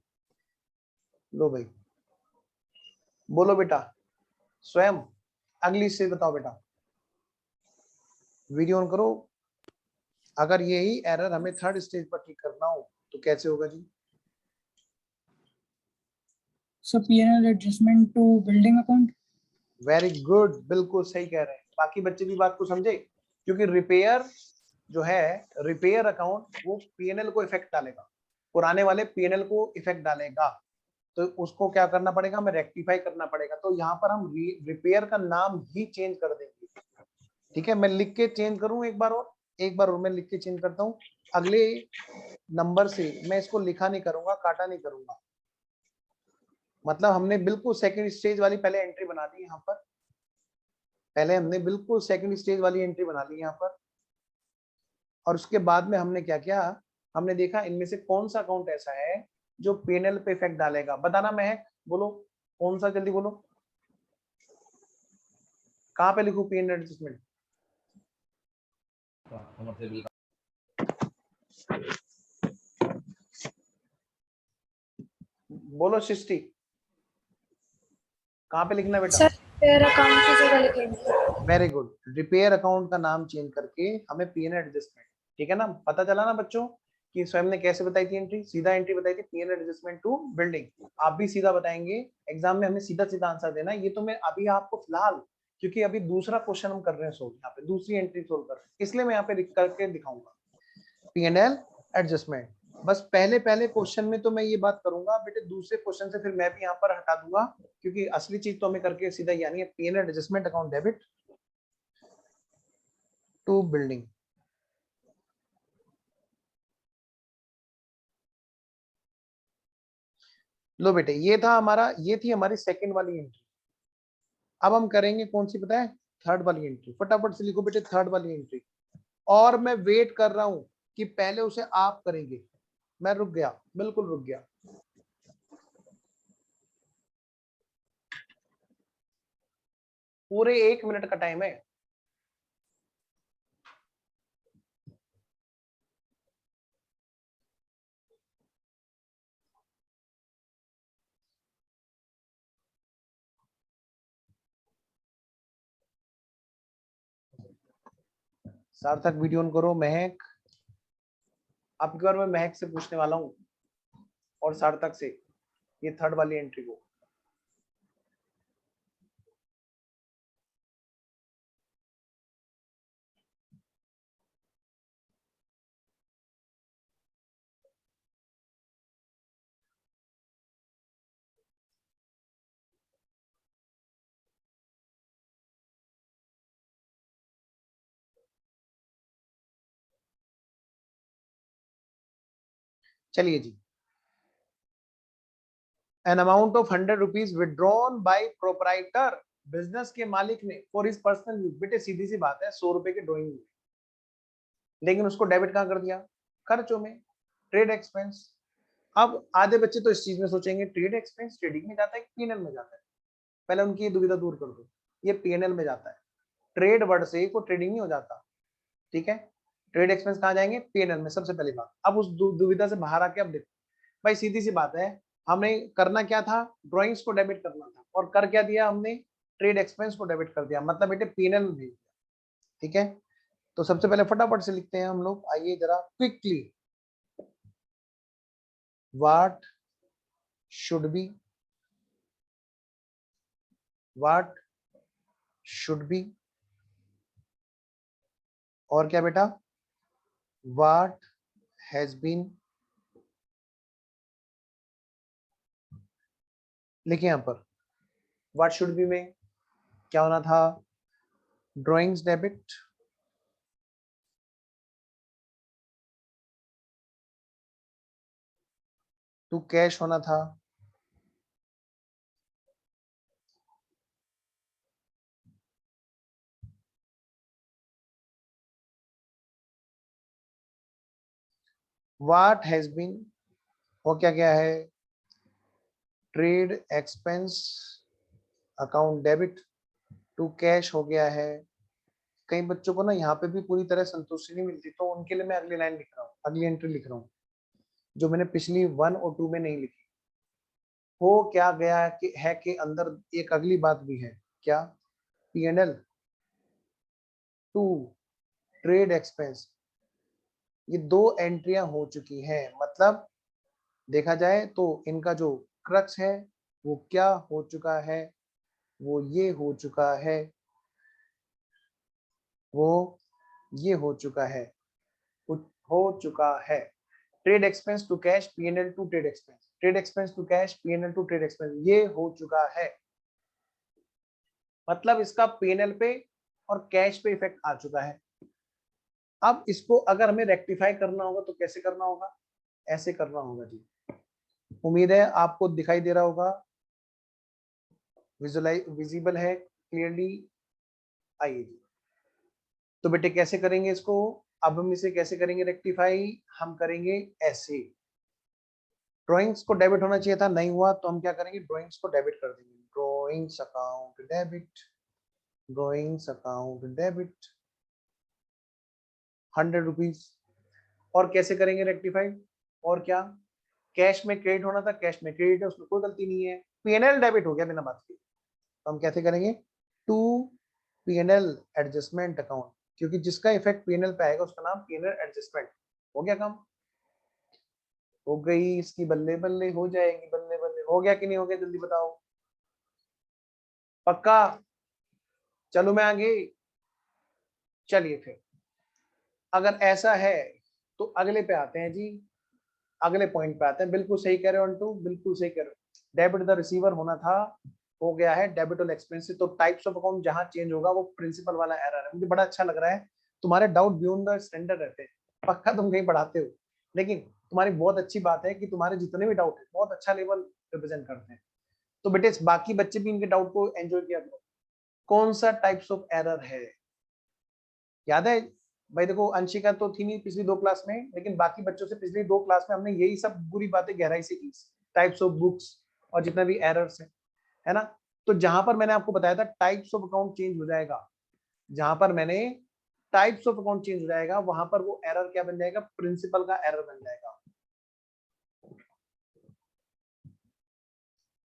लो भाई बोलो बेटा स्वयं, अगली स्टेज बताओ बेटा, वीडियो ऑन करो। अगर यही एरर हमें थर्ड स्टेज पर ठीक करना हो तो कैसे होगा जी? So P&L adjustment to building account. Very good, बिल्कुल सही कह रहे हैं। बाकी बच्चे भी बात को समझे, क्योंकि रिपेयर जो है, रिपेयर अकाउंट वो पीएनएल को इफेक्ट डालेगा, पुराने वाले पीएनएल को इफेक्ट डालेगा, तो उसको क्या करना पड़ेगा, हमें रेक्टिफाई करना पड़ेगा। तो यहाँ पर हम रिपेयर का नाम ही चेंज कर देंगे। ठीक है, मैं लिख के चेंज करूं एक बार और मैं लिख के चेंज करता हूं। अगले नंबर से मैं इसको लिखा नहीं करूंगा, काटा नहीं करूंगा। मतलब हमने बिल्कुल सेकंड स्टेज वाली पहले एंट्री बना दी यहाँ पर, पहले हमने बिल्कुल सेकंड स्टेज वाली एंट्री बना ली यहाँ पर, और उसके बाद में हमने क्या किया, हमने देखा इनमें से कौन सा अकाउंट ऐसा है जो पीएनएल पे इफेक्ट डालेगा। बताना महक, बोलो कौन सा, जल्दी बोलो। कहाँ पे लिखूं पीएनएल एडजस्टमेंट? बोलो सृष्टि, कहाँ पे लिखना बेटा? सर रिपेयर अकाउंट की जगह लिखेंगे। वेरी गुड, रिपेयर अकाउंट का नाम चेंज करके हमें पीएनएल एडजस्टमेंट, ठीक है ना, पता चला ना बच्चों कि स्वयं ने कैसे बताई थी एंट्री, सीधा एंट्री बताई थी पीएनएल एडजस्टमेंट टू बिल्डिंग। आप भी सीधा बताएंगे, एग्जाम में हमें सीधा सीधा आंसर देना। ये तो मैं अभी आपको फिलहाल, क्योंकि अभी दूसरा क्वेश्चन हम कर रहे हैं सोल्व, यहाँ पे दूसरी एंट्री सोल्व कर रहे हैं, इसलिए मैं यहाँ पे लिख करके दिखाऊंगा पीएनएल एडजस्टमेंट। बस पहले क्वेश्चन में तो मैं ये बात करूंगा बेटे, दूसरे क्वेश्चन से फिर मैं भी यहाँ पर हटा दूंगा, क्योंकि असली चीज तो हमें करके सीधा यानी PNL adjustment account debit to building. लो बेटे, ये था हमारा, ये थी हमारी सेकंड वाली एंट्री। अब हम करेंगे कौन सी पता है? थर्ड वाली एंट्री। फटाफट से लिखो बेटे थर्ड वाली एंट्री। और मैं वेट कर रहा हूं कि पहले उसे आप करेंगे। मैं रुक गया, बिल्कुल रुक गया। पूरे 1 मिनट का टाइम है। सार्थक वीडियो ऑन करो। महक, अब की बार मैं महक से पूछने वाला हूं और सार्थक से, ये थर्ड वाली एंट्री को। चलिए जी, an amount of 100 rupees withdrawn by proprietor, business के मालिक ने फॉर हिज पर्सनल यूज। बेटे सीधी सी बात है, 100 रुपए की ड्रॉइंग हुई, लेकिन उसको डेबिट कहाँ कर दिया? खर्चों में, ट्रेड एक्सपेंस। अब आधे बच्चे तो इस चीज में सोचेंगे ट्रेड एक्सपेंस ट्रेडिंग में जाता है कि पीएनएल में जाता है। पहले उनकी ये दुविधा दूर कर दो, ये पीएनएल में जाता है। ट्रेड वर्ड से को ट्रेडिंग नहीं हो जाता, ठीक है। ट्रेड एक्सपेंस कहाँ जाएंगे? पीएनएल में, सबसे पहली बात। अब उस दुविधा से बाहर आके अब देखो भाई, सीधी सी बात है, हमें करना क्या था? ड्रॉइंग्स को डेबिट करना था, और कर क्या दिया हमने? ट्रेड एक्सपेंस को डेबिट कर दिया, मतलब बेटे पीएनएल में भेज दिया, ठीक है। तो सबसे पहले फटाफट से लिखते हैं हम लोग, आइए जरा quickly. What should be, what should be, और क्या बेटा? What has been. लिखिए यहां पर, व्हाट शुड बी में क्या होना था? ड्रॉइंग्स डेबिट टू कैश होना था। व्हाट हैज बीन हो क्या क्या है? Trade expense account debit to cash हो गया है। कई बच्चों को ना यहाँ पे भी पूरी तरह संतुष्टि नहीं मिलती, तो उनके लिए मैं अगली लाइन लिख रहा हूँ, अगली एंट्री लिख रहा हूँ, जो मैंने पिछली 1 और 2 में नहीं लिखी। हो क्या गया कि है के अंदर एक अगली बात भी है, क्या? P&L टू ट्रेड एक्सपेंस, ये 2 एंट्रियां हो चुकी हैं। मतलब देखा जाए तो इनका जो क्रक्स है वो क्या हो चुका है, वो ये हो चुका है, वो ये हो चुका है, हो चुका है। Trade expense to cash, P&L to trade expense, trade expense to cash, P&L to trade expense, ये हो चुका है। मतलब इसका P&L पे और कैश पे इफेक्ट आ चुका है। अब इसको अगर हमें रेक्टिफाई करना होगा तो कैसे करना होगा? ऐसे करना होगा जी। उम्मीद है आपको दिखाई दे रहा होगा, विजिबल है क्लियरली। आइए जी, तो बेटे कैसे करेंगे इसको? अब हम इसे कैसे करेंगे रेक्टिफाई? हम करेंगे ऐसे, ड्राइंग्स को डेबिट होना चाहिए था, नहीं हुआ, तो हम क्या करेंगे? ड्राइंग्स को डेबिट कर देंगे। Drawings account debit, drawings account debit 100 rupees. और कैसे करेंगे रेक्टिफाई? और क्या? कैश में क्रेडिट होना था, कैश में क्रेडिट है, उसमें कोई गलती नहीं है। P&L डेबिट हो गया बिना बात के, तो हम कैसे करेंगे? टू P&L एडजस्टमेंट अकाउंट, क्योंकि जिसका इफेक्ट P&L पे आएगा उसका नाम P&L एडजस्टमेंट। हो गया काम? हो गई इसकी, बल्ले बल्ले हो जाएगी, बल्ले बल्ले। हो गया कि नहीं हो गया? जल्दी बताओ। पक्का? चलो मैं आगे। चलिए फिर, अगर ऐसा है तो अगले पे आते हैं जी, अगले पॉइंट पे आते हैं। बिल्कुल सही कह रहे हो अंटू, बिल्कुल सही कह रहे हो। डेबिट द रिसीवर होना था, हो गया है डेबिट और एक्सपेंसिव। तो टाइप्स ऑफ अकाउंट जहां चेंज होगा वो प्रिंसिपल वाला एरर है। मुझे बड़ा अच्छा लग रहा है, तुम्हारे डाउट बियॉन्ड द स्टैंडर्ड रहते हैं। पक्का तुम कहीं पढ़ाते हो, लेकिन तुम्हारी बहुत अच्छी बात है कि तुम्हारे जितने भी डाउट है बहुत अच्छा लेवल रिप्रेजेंट करते हैं। तो बेटे बाकी बच्चे भी इनके डाउट को एंजॉय किया करो। कौन सा टाइप्स ऑफ एरर है? याद है भाई? देखो अंशिका तो थी नहीं पिछली 2 क्लास में, लेकिन बाकी बच्चों से पिछली 2 क्लास में हमने यही सब बुरी बातें गहराई से की, टाइप्स ऑफ बुक्स और जितने भी एरर्स है ना। तो जहां पर मैंने आपको बताया था टाइप्स ऑफ अकाउंट चेंज हो जाएगा, जहां पर मैंने टाइप्स ऑफ अकाउंट चेंज हो जाएगा, वहां पर वो एरर क्या बन जाएगा? प्रिंसिपल का एरर बन जाएगा।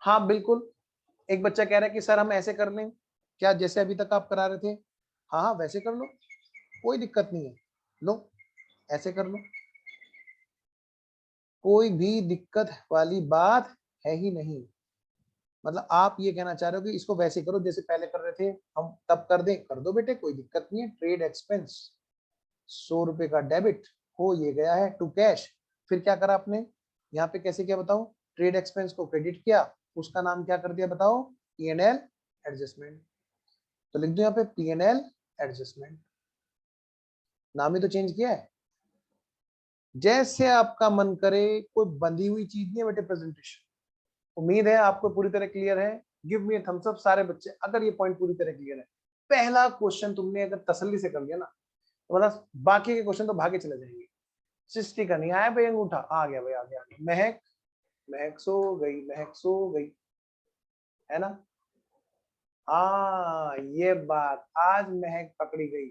हाँ बिल्कुल। एक बच्चा कह रहा है कि सर हम ऐसे कर लें क्या, जैसे अभी तक आप करा रहे थे? हाँ हाँ वैसे कर लो, कोई दिक्कत नहीं है, लो ऐसे कर लो, कोई भी दिक्कत वाली बात है ही नहीं। मतलब आप ये कहना चाह रहे हो कि इसको वैसे करो जैसे पहले कर रहे थे, हम तब कर दें? कर दो बेटे, कोई दिक्कत नहीं है। ट्रेड एक्सपेंस 100 रुपए का डेबिट हो ये गया है टू कैश। फिर क्या करा आपने यहाँ पे? कैसे किया बताओ? ट्रेड एक्सपेंस को क्रेडिट किया, उसका नाम क्या कर दिया बताओ? P&L adjustment. तो लिख दो यहाँ पे P&L एडजस्टमेंट, नाम ही तो चेंज किया है। जैसे आपका मन करे, कोई बंधी हुई चीज नहीं है बेटे प्रेजेंटेशन। उम्मीद है आपको पूरी तरह क्लियर है। गिव मी थम्स अप सारे बच्चे अगर ये पॉइंट पूरी तरह क्लियर है। पहला क्वेश्चन तुमने अगर तसल्ली से कर लिया ना, तो मतलब बाकी के क्वेश्चन तो भागे चले जाएंगे। सृष्टि का नहीं आया भाई अंगूठा, आ गया भाई, आ गया, आ गया। महक, महक सो गई, महक सो गई, है ना? हाँ ये बात आज महक पकड़ी गई।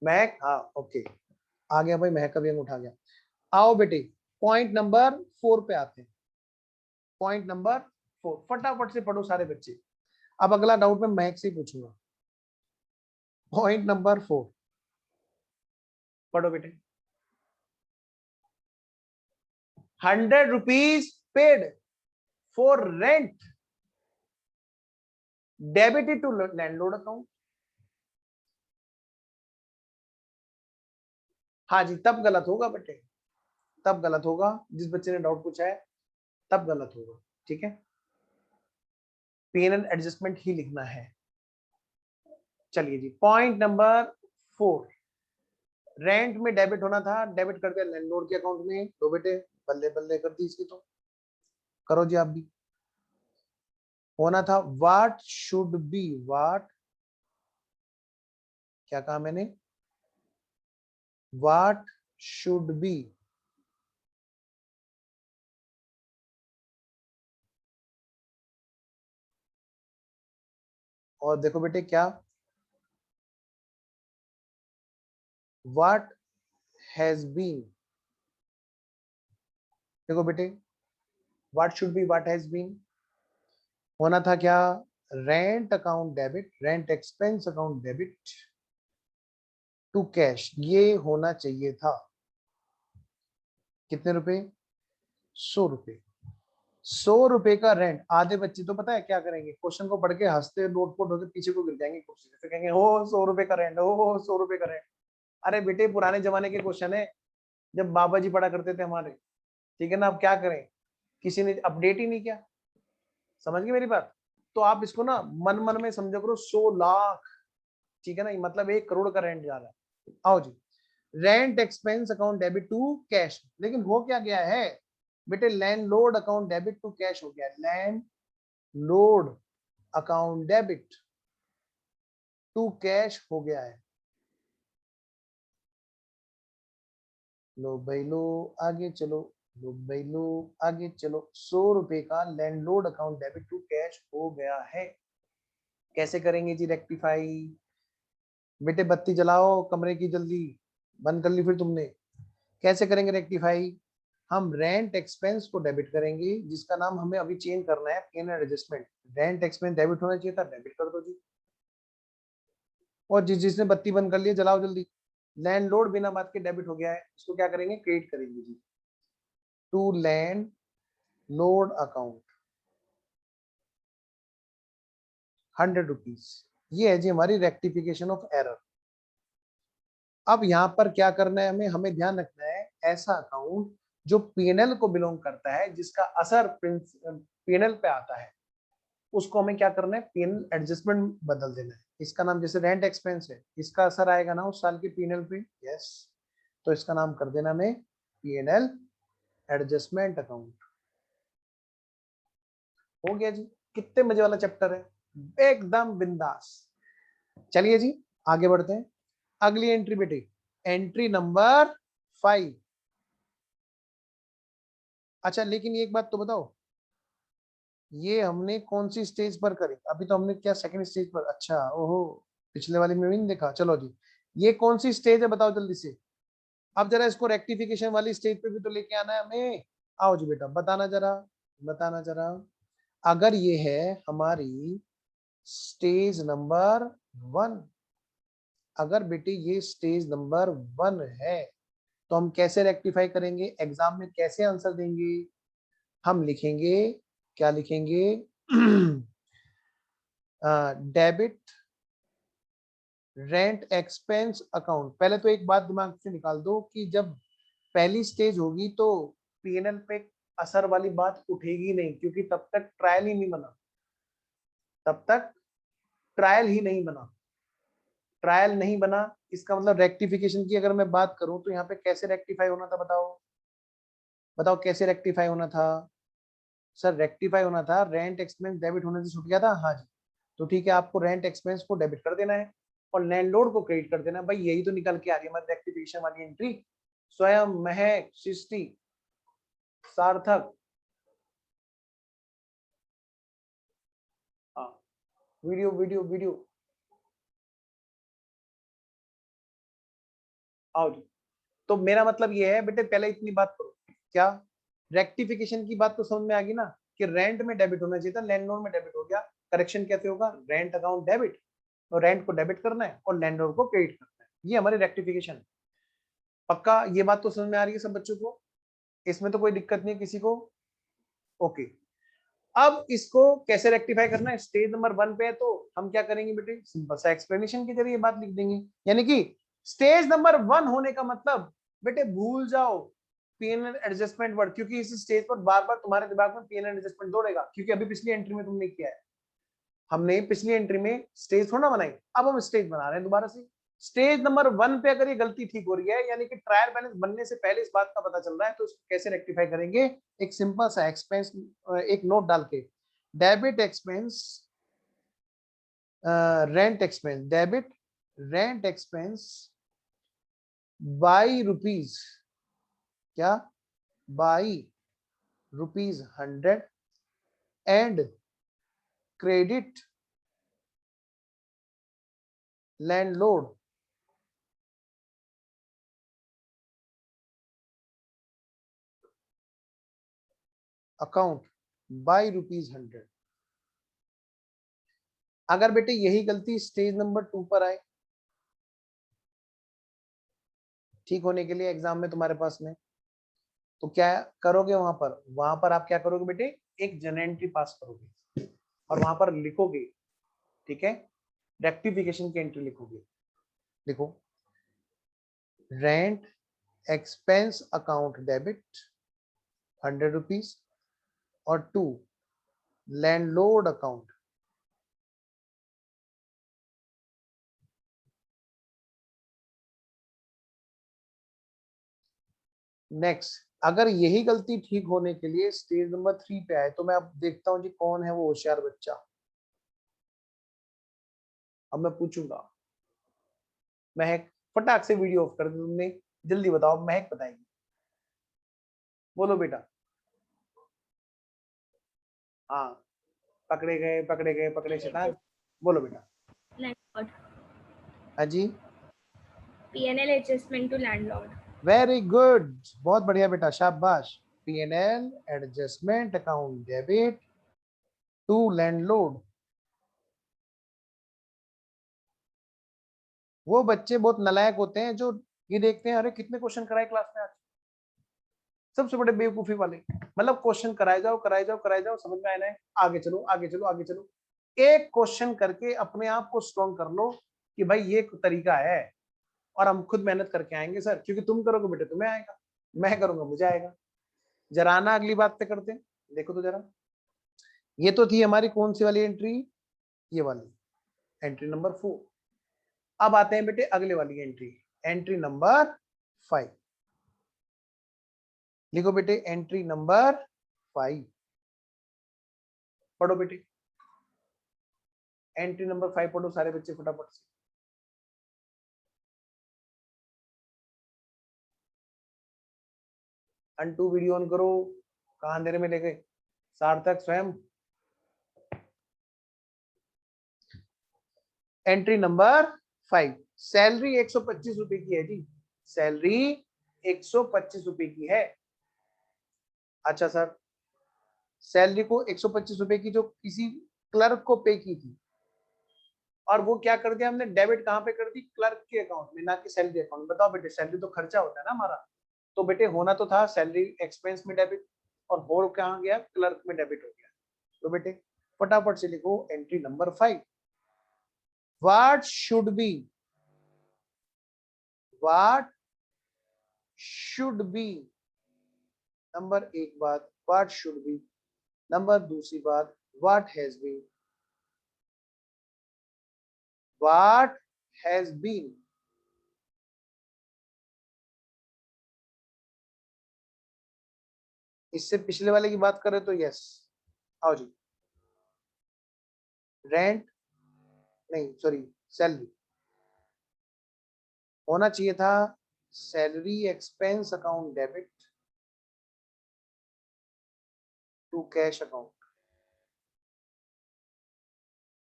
महक, हाँ ओके, आ गया भाई, महक का भी अंगूठा आ गया। आओ बेटे पॉइंट नंबर 4 पे आते हैं। पॉइंट नंबर 4 फटाफट से पढ़ो सारे बच्चे। अब अगला डाउट मैं महक से पूछूंगा। पॉइंट नंबर 4 पढ़ो बेटे। 100 rupees paid for rent debited to landlord account. हाँ जी, तब गलत होगा बेटे, तब गलत होगा, जिस बच्चे ने डाउट पूछा है तब गलत होगा, ठीक है? P&L एडजस्टमेंट ही लिखना है। चलिए जी, पॉइंट नंबर 4, रेंट में डेबिट होना था, डेबिट कर दिया लैंडलॉर्ड के अकाउंट में। तो बेटे बल्ले बल्ले कर दी इसकी, तो करो जी आप भी। होना था व्हाट शुड बी, व्हाट, क्या कहा मैंने? व्हाट शुड बी, और देखो बेटे क्या what has been, देखो बेटे, what should be what has been होना था क्या, rent account debit, rent expense account debit to cash, ये होना चाहिए था। कितने रुपए, 100 रुपए। 100 रुपए का रेंट। आधे बच्चे तो पता है क्या करेंगे, क्वेश्चन को पढ़ के हंसते लोटपोट होकर पीछे को गिर जाएंगे कुर्सी से, फिर कहेंगे हो 100 रुपए का रेंट, हो 100 रुपए का रेंट। अरे बेटे पुराने जमाने के क्वेश्चन है, जब बाबा जी पढ़ा करते थे हमारे, ठीक है ना। अब क्या करें, किसी ने अपडेट ही नहीं किया। समझ गए मेरी बात। तो आप इसको ना मन मन में समझो करो, 100 लाख, ठीक है ना, मतलब 1 करोड़ का रेंट जा रहा है। आओ जी, rent expense account debit to cash. लेकिन हो क्या गया है बेटे, landlord account debit to cash हो गया। Landlord account debit to cash हो गया है। लो भाई लो, आगे चलो, लो भाई लो, आगे चलो। 100 रुपए का landlord account debit to cash हो गया है। कैसे करेंगे जी रेक्टिफाई? बेटे बत्ती जलाओ कमरे की, जल्दी बंद कर ली फिर तुमने। कैसे करेंगे रेक्टिफाई? हम रेंट एक्सपेंस को डेबिट करेंगे, जिसका नाम हमें अभी चेंज करना है P&L adjustment. Rent expense debit होना चाहिए था, डेबिट कर दो जी। और जिसने बत्ती बंद कर ली जलाओ जल्दी। लैंडलॉर्ड बिना बात के डेबिट हो गया है, इसको क्या करेंगे, क्रेडिट करेंगे जी टू लैंडलॉर्ड अकाउंट 100 रुपीज। ये है जी हमारी रेक्टिफिकेशन ऑफ एरर। अब यहाँ पर क्या करना है हमें, हमें ध्यान रखना है ऐसा अकाउंट जो P&L को बिलोंग करता है, जिसका असर P&L पे आता है, उसको हमें क्या करना है, P&L एडजस्टमेंट बदल देना है। इसका नाम जैसे रेंट एक्सपेंस है, इसका असर आएगा ना उस साल के P&L पे, यस, तो इसका नाम कर देना हमें P&L एडजस्टमेंट अकाउंट। हो गया जी। कितने मजे वाला चैप्टर है, एकदम बिंदास। चलिए जी आगे बढ़ते हैं। अगली एंट्री बेटे, एंट्री नंबर 5। अच्छा लेकिन एक बात तो बताओ, ये हमने कौन सी स्टेज पर करी? अभी तो हमने क्या सेकंड स्टेज पर, अच्छा ओहो, पिछले वाली में भी नहीं देखा। चलो जी, ये कौन सी स्टेज है बताओ जल्दी से। अब जरा इसको रेक्टिफिकेशन वाली स्टेज पे भी तो लेके आना है हमें। आओ जी बेटा, बताना जरा, बताना जरा। अगर ये है हमारी स्टेज नंबर 1, अगर बेटे ये स्टेज नंबर 1 है, तो हम कैसे रेक्टिफाई करेंगे, एग्जाम में कैसे आंसर देंगे? हम लिखेंगे, क्या लिखेंगे, डेबिट रेंट एक्सपेंस अकाउंट। पहले तो एक बात दिमाग से निकाल दो कि जब पहली स्टेज होगी तो P&L पे असर वाली बात उठेगी नहीं, क्योंकि तब तक ट्रायल ही नहीं बना, तब तक ट्रायल ही नहीं बना। ट्रायल नहीं बना इसका मतलब रेक्टिफिकेशन की अगर मैं बात करूं तो यहाँ पे कैसे रेक्टिफाई होना था, बताओ बताओ कैसे रेक्टिफाई होना था? सर रेक्टिफाई होना था, रेंट एक्सपेंस डेबिट होने से छूट गया था। हाँ जी, तो ठीक है, आपको रेंट एक्सपेंस को डेबिट कर देना है और लैंडलॉर्ड को क्रेडिट कर देना है। भाई यही तो निकल के आ रही है हमारी रेक्टिफिकेशन वाली एंट्री। स्वयं, महक, सृष्टि, सार्थक, हाँ, वीडियो वीडियो वीडियो, आओ जी। तो मेरा मतलब ये है बेटे, पहले इतनी बात करो, क्या रेक्टिफिकेशन की बात तो समझ में आ गई ना, कि रेंट में डेबिट होना चाहिए था, लैंडलॉर्ड में डेबिट हो गया। करेक्शन कैसे होगा, रेंट अकाउंट डेबिट, और रेंट को डेबिट करना है और लैंडलॉर्ड को क्रेडिट करना है, ये हमारी रेक्टिफिकेशन। पक्का ये बात तो समझ में आ रही है सब बच्चों को? इसमें तो कोई दिक्कत नहीं है किसी को? ओके। अब इसको कैसे रेक्टिफाई करना है, स्टेज नंबर 1 पे है तो हम क्या करेंगे बेटे, सिंपल सा एक्सप्लेनेशन के जरिए बात लिख देंगे। यानी कि स्टेज नंबर 1 होने का मतलब बेटे भूल जाओ P&L एडजस्टमेंट वर्ड, क्योंकि इस स्टेज पर बार बार तुम्हारे दिमाग में P&L एडजस्टमेंट दौड़ेगा, क्योंकि अभी पिछली एंट्री में तुमने किया है। हमने पिछली एंट्री में स्टेज थोड़ा बनाई, अब हम स्टेज बना रहे हैं दोबारा से। स्टेज नंबर 1 पे अगर ये गलती ठीक हो रही है, यानी कि ट्रायल बैलेंस बनने से पहले इस बात का पता चल रहा है, तो इसको कैसे रेक्टिफाई करेंगे? एक सिंपल सा एक्सपेंस, एक नोट डाल के, debit expense rent expense, debit rent expense by rupees, क्या, by ₹100 and credit landlord account by ₹100। अगर बेटे यही गलती स्टेज नंबर 2 पर आए ठीक होने के लिए एग्जाम में तुम्हारे पास में, तो क्या करोगे? वहां पर आप क्या करोगे बेटे? एक जर्नल एंट्री पास करोगे और वहां पर लिखोगे, ठीक है, रेक्टिफिकेशन की एंट्री लिखोगे। लिखो रेंट एक्सपेंस अकाउंट डेबिट ₹100 और 2 लैंडलॉर्ड अकाउंट नेक्स्ट। अगर यही गलती ठीक होने के लिए स्टेज नंबर 3 पे आए तो मैं अब देखता हूं जी कौन है वो होशियार बच्चा। अब मैं पूछूंगा, महक फटाक से वीडियो ऑफ कर दो तुमने, जल्दी बताओ, महक बताएगी। बोलो बेटा। हाँ, पकड़े गए पकड़े गए पकड़े शैतान। बोलो बेटा। Landlord. हाँ जी, P&L adjustment to landlord. Very good, बहुत बढ़िया बेटा, शाबाश। P&L adjustment account debit to landlord. वो बच्चे बहुत नालायक होते हैं जो ये देखते हैं अरे कितने क्वेश्चन कराए क्लास में आज, सबसे बड़े बेवकूफी वाले। मतलब क्वेश्चन कराए जाओ कराए जाओ कराए जाओ, समझ में आया है, आगे चलो आगे चलो आगे चलो। एक क्वेश्चन करके अपने आप को स्ट्रॉन्ग कर लो कि भाई ये तरीका है और हम खुद मेहनत करके आएंगे सर, क्योंकि तुम करोगे बेटे तुम्हें आएगा, मैं करूंगा मुझे आएगा। जरा आना अगली बात पे करते हैं, देखो तो जरा। ये तो थी हमारी कौन सी वाली एंट्री? ये वाली एंट्री नंबर 4। अब आते हैं बेटे अगले वाली एंट्री, एंट्री नंबर 5। लिखो बेटे एंट्री नंबर 5, पढ़ो बेटे एंट्री नंबर 5 पढ़ो सारे बच्चे फटाफट से। अंटू वीडियो ऑन करो, कहां अंधेरे में ले गए सार्थक स्वयं। एंट्री नंबर 5, सैलरी 125 रुपए की है जी, सैलरी 125 रुपए की है। अच्छा सर, सैलरी को 125 रुपए की जो किसी क्लर्क को पे की थी, और वो क्या कर दिया हमने, डेबिट कहां पे कर दी? क्लर्क के अकाउंट में, ना कि सैलरी अकाउंट। बताओ बेटे, सैलरी तो खर्चा होता है ना हमारा, तो बेटे होना तो था सैलरी एक्सपेंस में डेबिट, और हो कहां गया? क्लर्क में डेबिट हो गया। तो बेटे फटाफट से लिखो entry number 5। What should be, what should be, number 1 बात व्हाट शुड बी, नंबर दूसरी बात what has been, what has been. इससे पिछले वाले की बात करें तो यस, आओ जी। रेंट नहीं, सॉरी, सैलरी होना चाहिए था salary expense account debit to cash account.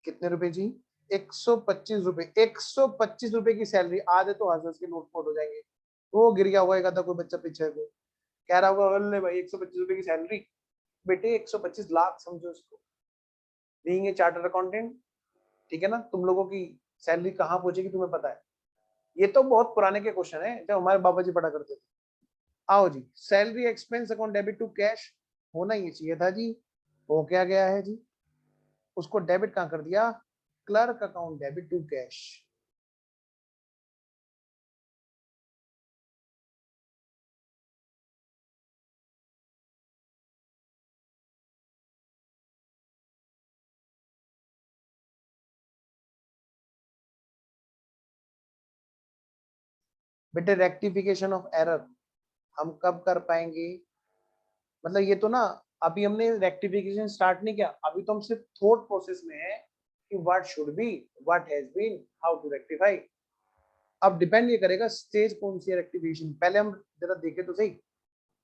कितने रुपए जी? 125 रुपए। 125 रुपए की सैलरी, आधे तो हंस के नोट फोट हो जाएंगे। वो गिर गया होगा था कोई बच्चा पीछे को, कह रहा होगा अरे भाई 125 रुपए की सैलरी। बेटे 125 लाख समझो इसको, बीइंग ए चार्टर्ड अकाउंटेंट, ठीक है ना? तुम लोगों की सैलरी कहाँ पहुंचेगी तुम्हें पता है? ये तो बहुत पुराने के क्वेश्चन है जब हमारे बाबा जी पढ़ा करते थे। आओ जी, salary expense account debit to cash होना ही चाहिए था जी, हो क्या गया है जी? उसको डेबिट कहां कर दिया? Clerk account debit to cash. बेटे रेक्टिफिकेशन ऑफ एरर हम कब कर पाएंगे? मतलब ये तो ना, अभी हमने रेक्टिफिकेशन स्टार्ट नहीं किया, अभी तो हम सिर्फ थॉट प्रोसेस में है कि what should be, what has been, how to rectify. अब डिपेंड ये करेगा स्टेज कौन सी है रेक्टिफिकेशन। पहले हम जरा देखें तो सही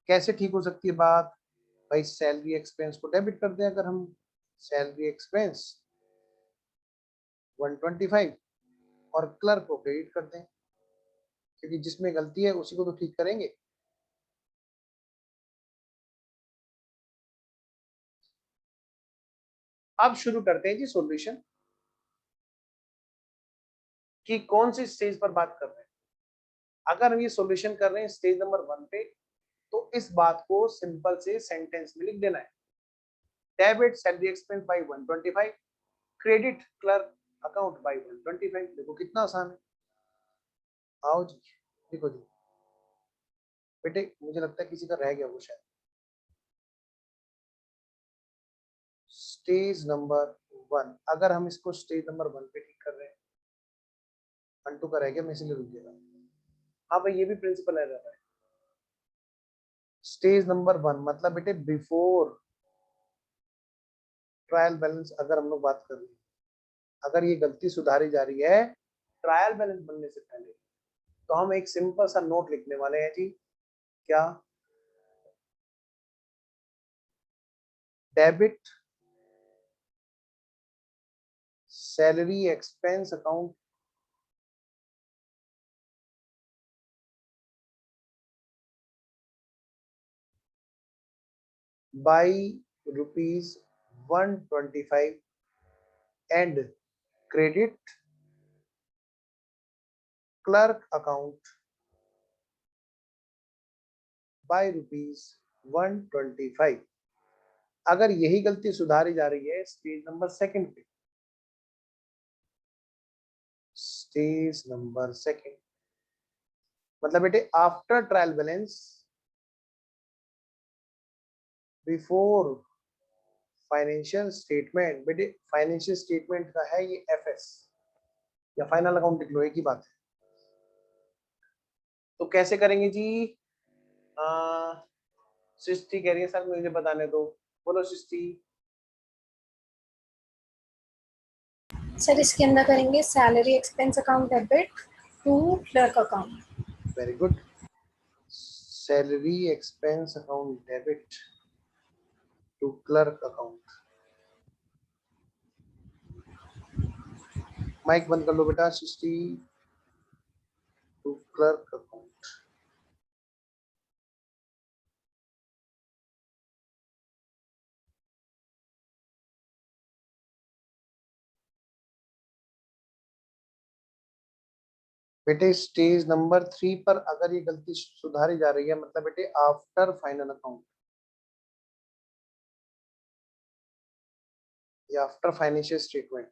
कैसे ठीक हो सकती है बात। भाई सैलरी एक्सपेंस को डेबिट कर दें, अगर हम सैलरी एक्सपेंस 125 और क्लर्क को क्रेडिट कर दें, क्योंकि जिसमें गलती है उसी को तो ठीक करेंगे। अब शुरू करते हैं जी सॉल्यूशन कि कौन सी स्टेज पर बात कर रहे हैं। अगर हम ये सॉल्यूशन कर रहे हैं स्टेज नंबर 1 पे, तो इस बात को सिंपल से सेंटेंस में लिख देना है। Debit salary expense by 125, credit clerk account by 125। देखो कितना आसान है। आओ जी, देखो जी बेटे, मुझे लगता है किसी का रह गया वो शायद। स्टेज नंबर 1, अगर हम इसको स्टेज नंबर 1 पे ठीक कर रहे हैं, अंटू का रह गया, मैं इसलिए रुक गया। हाँ भाई, ये भी प्रिंसिपल एरर है। स्टेज नंबर 1 मतलब बेटे बिफोर ट्रायल बैलेंस अगर हम लोग बात कर रहे हैं, अगर ये गलती सुधारी जा रही है ट्रायल बैलेंस बनने से पहले, तो हम एक सिंपल सा नोट लिखने वाले हैं जी। क्या? Debit salary expense account by ₹125 and credit clerk account by ₹125। अगर यही गलती सुधारी जा रही है स्टेज नंबर 2 पे, स्टेज नंबर 2 मतलब बेटे after trial balance before financial statement. बेटे फाइनेंशियल स्टेटमेंट का है ये एफएस या फाइनल अकाउंट लिख लो, एक ही बात है। तो कैसे करेंगे जी? सृष्टि कह रही है सर मुझे बताने दो। बोलो सृष्टि। सर इसके अंदर करेंगे salary expense account debit to clerk account. Very good. Salary expense account debit to clerk account. Mike बंद कर लो बेटा सृष्टि। To clerk account. बेटे स्टेज नंबर 3 पर अगर ये गलती सुधारी जा रही है, मतलब बेटे आफ्टर फाइनल अकाउंट या आफ्टर फाइनेंशियल स्टेटमेंट।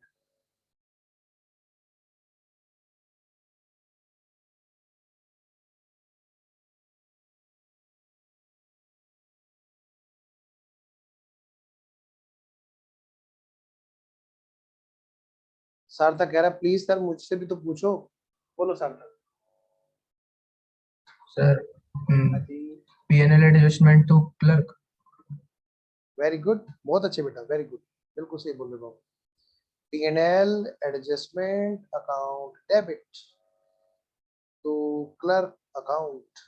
सार्थक कह रहा है प्लीज सर मुझसे भी तो पूछो। बोलो सार्थक। Sir P&L adjustment to clerk। Very good, बहुत अच्छे बेटा, वेरी गुड, बिल्कुल सही बोल रहे हो। P&L adjustment account debit to clerk account.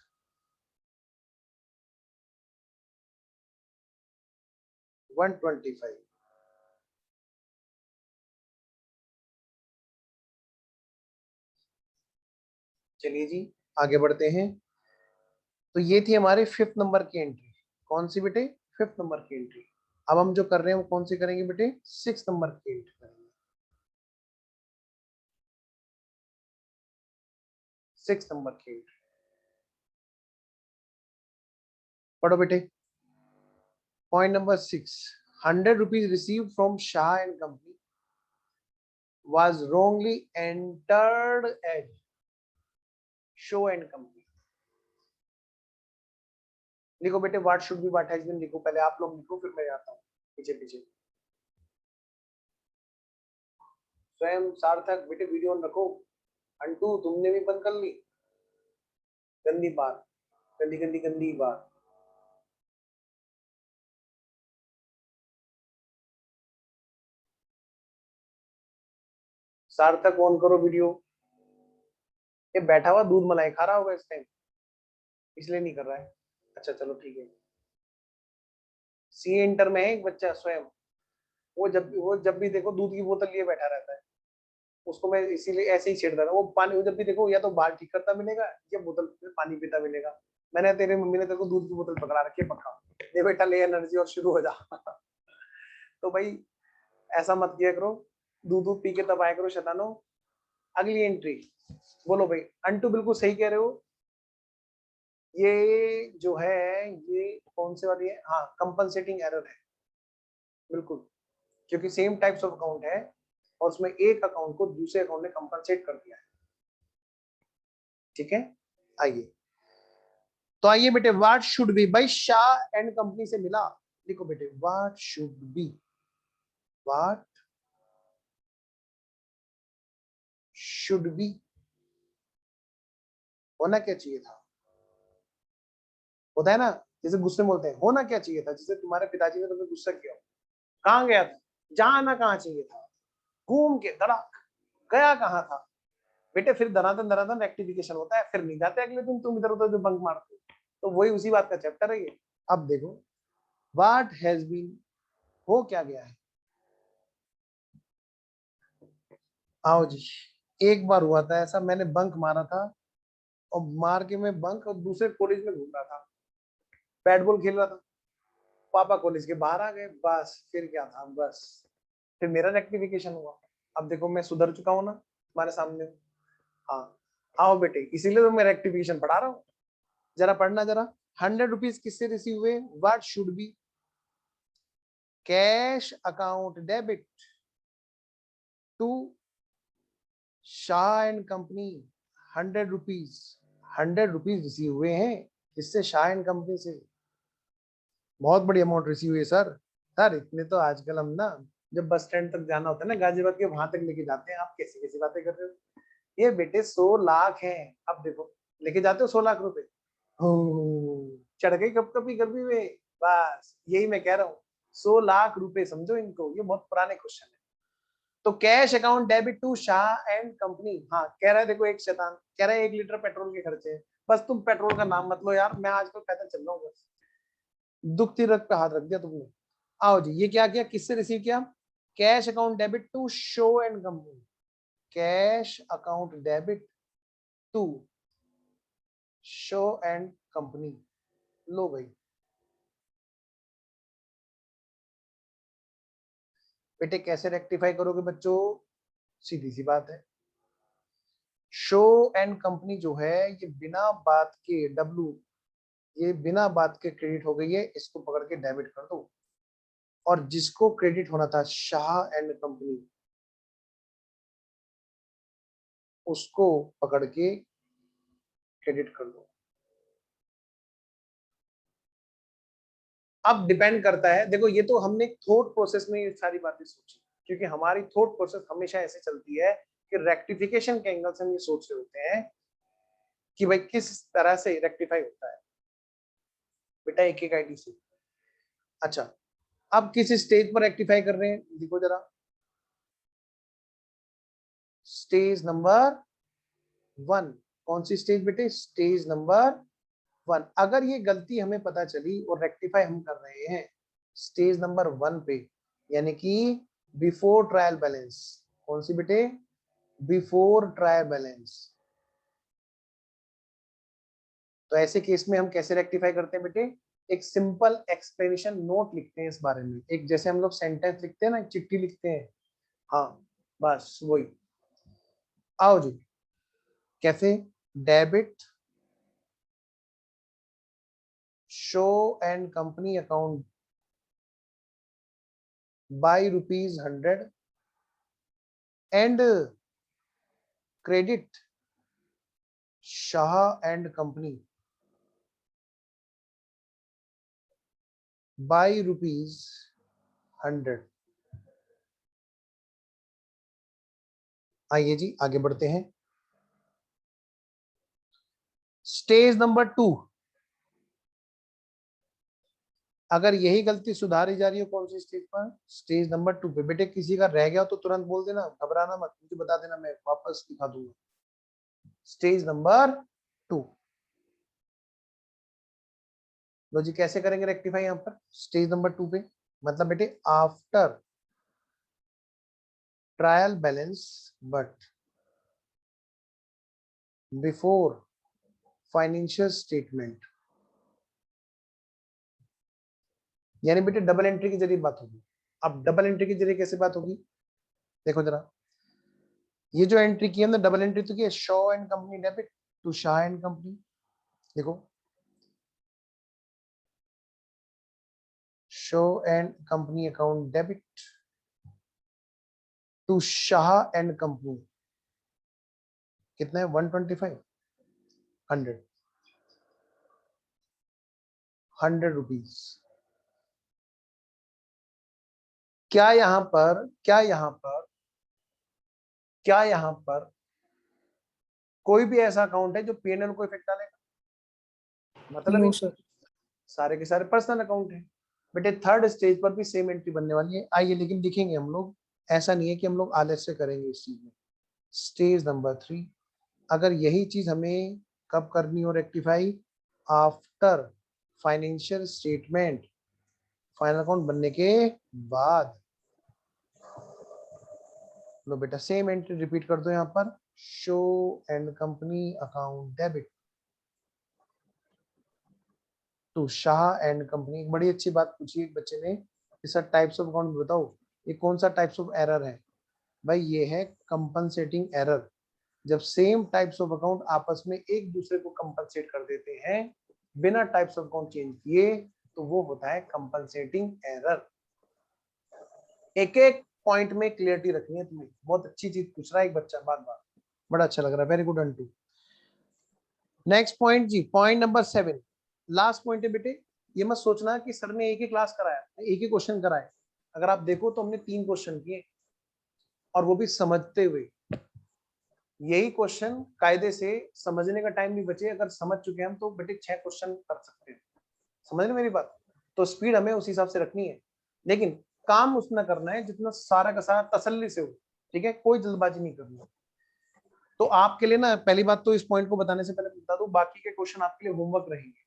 $125। चलिए जी आगे बढ़ते हैं। तो ये थी हमारे 5th नंबर की एंट्री। कौन सी बेटे? 5th नंबर की एंट्री। अब हम जो कर रहे हैं वो कौन सी करेंगे बेटे? 6th नंबर की एंट्री करेंगे। 6th नंबर की एंट्री पढ़ो बेटे। Point number 6, 100 rupees received from Shah and Company was wrongly entered as Shaw and Company। लिखो बेटे what should be what has been लिखो, पहले आप लोग लिखो फिर मैं आता हूँ पीछे पीछे। स्वयं सार्थक बेटे वीडियो ऑन रखो। अंटू तुमने भी बंद कर ली। गंदी बात, गंदी गंदी गंदी बात। सार्थक ऑन करो वीडियो। ये बैठा हुआ दूध मलाई खा रहा होगा इस टाइम, इसलिए नहीं कर रहा है। अच्छा चलो ठीक है। सी इंटर में है एक बच्चा स्वयं, वो जब भी देखो दूध की बोतल लिए बैठा रहता है। उसको मैं इसीलिए ऐसे ही छेड़ता था। वो पानी, वो जब भी देखो या तो बाल ठीक करता मिलेगा या बोतल में पानी पीता मिलेगा। मैंने तेरे मम्मी ने तेरे को दूध की बोतल पकड़ा रखी है, पक्का ले बेटा ले एनर्जी और शुरू हो जा। तो भाई ऐसा मत किया करो, दूध पी के तब आया करो शैतानो। अगली एंट्री बोलो भाई, अंटू बिल्कुल सही कह रहे हो। ये जो है ये कौन से वाली है? हाँ, कंपनसेटिंग एरर है बिल्कुल, क्योंकि सेम टाइप्स ऑफ अकाउंट है और उसमें एक अकाउंट को दूसरे अकाउंट ने कंपनसेट कर दिया है। ठीक है, आइए तो आइए बेटे, व्हाट शुड बी, भाई शाह एंड कंपनी से मिला, लिखो बेटे what should be, what should B, होना क्या चाहिए था? होता है ना, जैसे गुस्से में बोलते हैं होना क्या चाहिए था, जैसे तुम्हारे पिताजी ने तुम्हें गुस्सा किया, कहाँ गया था, जाना कहाँ चाहिए था, घूम के धड़ाक गया कहाँ था बेटे, फिर धनाधन रेक्टिफिकेशन होता है, फिर नहीं जाते अगले दिन तुम इधर उधर जो बंक मारते हो। तो वही उसी बात का चैप्टर है ये। अब देखो व्हाट हैज बीन, हो क्या गया है। आओ जी, एक बार हुआ था ऐसा, मैंने बंक मारा था और मार के मैं बंक और दूसरे कॉलेज में घूम रहा था, बैट बॉल खेल रहा था, पापा कॉलेज के बाहर आ गए, बस फिर क्या था, बस फिर मेरा रेक्टिफिकेशन हुआ। अब देखो मैं सुधर चुका हूँ ना तुम्हारे सामने। हाँ आओ बेटे, इसीलिए तो मैं रेक्टिफिकेशन पढ़ा रहा हूँ, जरा पढ़ना जरा। 100 रुपीज किससे रिसीव हुए, what should be, cash account debit to Shah and company, 100 rupees, 100 rupees receive हुए हैं इससे, शाह एंड कंपनी से। बहुत बड़ी अमाउंट रिसीव हुई है सर इतने तो आजकल हम ना जब बस स्टैंड तक जाना होता है ना गाजियाबाद के, वहां तक लेके जाते हैं। आप कैसी कैसी बातें कर रहे हो, ये बेटे 100 लाख है। अब देखो लेके जाते हो 100 लाख रुपए, चढ़ गई कब कभी गर्मी में, बस यही मैं कह रहा हूँ, 100 लाख रुपए समझो इनको, ये बहुत पुराने क्वेश्चन है। तो cash account debit to Shah and company, हाँ कह रहा है देखो एक शैतान कह रहा है 1 लीटर पेट्रोल के खर्चे हैं, बस तुम पेट्रोल का नाम मत लो यार, मैं आजकल पैदल चल रहा हूँ बस, दुखती रग पे हाथ रख दिया तुमने। आओ जी, ये क्या किया, किससे रिसीव किया, cash account debit to Shaw and company, cash account debit to Shaw and company. लो भाई बेटे, कैसे रेक्टिफाई करोगे बच्चों, सीधी सी बात है, शो एंड कंपनी जो है ये बिना बात के डब्लू, ये बिना बात के क्रेडिट हो गई है, इसको पकड़ के डेबिट कर दो, और जिसको क्रेडिट होना था शाह एंड कंपनी, उसको पकड़ के क्रेडिट कर दो। अब डिपेंड करता है, देखो ये तो हमने थॉट प्रोसेस में ये सारी बातें सोची, क्योंकि हमारी थॉट प्रोसेस हमेशा ऐसे चलती है कि रेक्टिफिकेशन के एंगल से हम ये सोच रहे होते हैं कि भाई किस तरह से रेक्टिफाई होता है बेटा, एक एक आईडी से। अच्छा, अब किस स्टेज पर रेक्टिफाई कर रहे हैं, देखो जरा, स्टेज नंबर 1, कौन सी स्टेज बेटे, स्टेज नंबर 1। अगर ये गलती हमें पता चली और रेक्टिफाई हम कर रहे हैं स्टेज नंबर 1 पे, यानी कि बिफोर ट्रायल बैलेंस, कौन सी बेटे, बिफोर ट्रायल बैलेंस, तो ऐसे केस में हम कैसे रेक्टिफाई करते हैं बेटे, एक सिंपल एक्सप्लेनेशन नोट लिखते हैं इस बारे में, एक जैसे हम लोग सेंटेंस लिखते हैं ना, चिट्ठी लिखते हैं, हाँ बस वही। आओ जी, कैसे, debit show and company account by ₹100 and credit Shah and company by ₹100। आइए जी आगे बढ़ते हैं, स्टेज नंबर 2, अगर यही गलती सुधारी जा रही हो कौन सी स्टेज पर, स्टेज नंबर 2 पे। बेटे किसी का रह गया तो तुरंत बोल देना, घबराना मत, मुझे बता देना, मैं वापस दिखा दूंगा। स्टेज नंबर 2, लो जी कैसे करेंगे रेक्टिफाई यहाँ पर स्टेज नंबर 2 पे, मतलब बेटे after trial balance but before financial statement, यानी बेटे डबल एंट्री के जरिए बात होगी। अब डबल एंट्री के जरिए कैसे बात होगी, देखो जरा, ये जो एंट्री की हमने डबल एंट्री तो की, Shaw and company debit to Shah and company, देखो Shaw and company account debit to Shah and company, कितना है 125, 100 रुपीज। क्या यहां पर कोई भी ऐसा अकाउंट है जो पीएनएल को इफेक्ट डालेगा? मतलब नो ही सर। सारे के सारे पर्सनल अकाउंट है। बेटे थर्ड स्टेज पर भी सेम एंट्री बनने वाली है, आइए लेकिन दिखेंगे हम लोग, ऐसा नहीं है कि हम लोग आलस से करेंगे इस चीज में। स्टेज नंबर 3, अगर यही चीज हमें कब करनी हो rectify, after financial statement, final account बनने के बाद। लो बेटा सेम एंट्री रिपीट कर दो, यहाँ पर Shah and company account debit to Shah and company. एक बड़ी अच्छी बात पूछी एक बच्चे ने कि सर टाइप्स ऑफ अकाउंट बताओ, ये कौन सा टाइप्स ऑफ एरर है? भाई ये है कंपनसेटिंग एरर। जब सेम टाइप्स ऑफ अकाउंट आपस में एक दूसरे को कंपनसेट कर देते हैं बिना टाइप्स ऑफ अकाउंट चेंज किए, तो वो होता है कंपनसेटिंग एरर। एक एक पॉइंट में क्लियरिटी रखनी है तुम्हें। बहुत अच्छी चीज पूछ रहा है एक बच्चा बार बार, बड़ा अच्छा लग रहा है, वेरी गुड अंटू। नेक्स्ट पॉइंट जी, पॉइंट नंबर 7, लास्ट पॉइंट है बेटे। ये मत सोचना कि सर ने एक ही क्लास कराया, एक ही क्वेश्चन कराया। अगर आप देखो तो हमने 3 क्वेश्चन किए, और वो भी समझते हुए। यही क्वेश्चन कायदे से समझने का टाइम भी बचे, अगर समझ चुके हैं हम तो बेटे 6 क्वेश्चन कर सकते हैं। समझ रहे मेरी बात? तो स्पीड हमें उस हिसाब से रखनी है, लेकिन काम उतना करना है जितना सारा का सारा तसल्ली से हो, ठीक है, कोई जल्दबाजी नहीं करनी। तो आपके लिए ना, पहली बात तो इस पॉइंट को बताने से पहले बता दूं, बाकी के क्वेश्चन आपके लिए होमवर्क रहेंगे।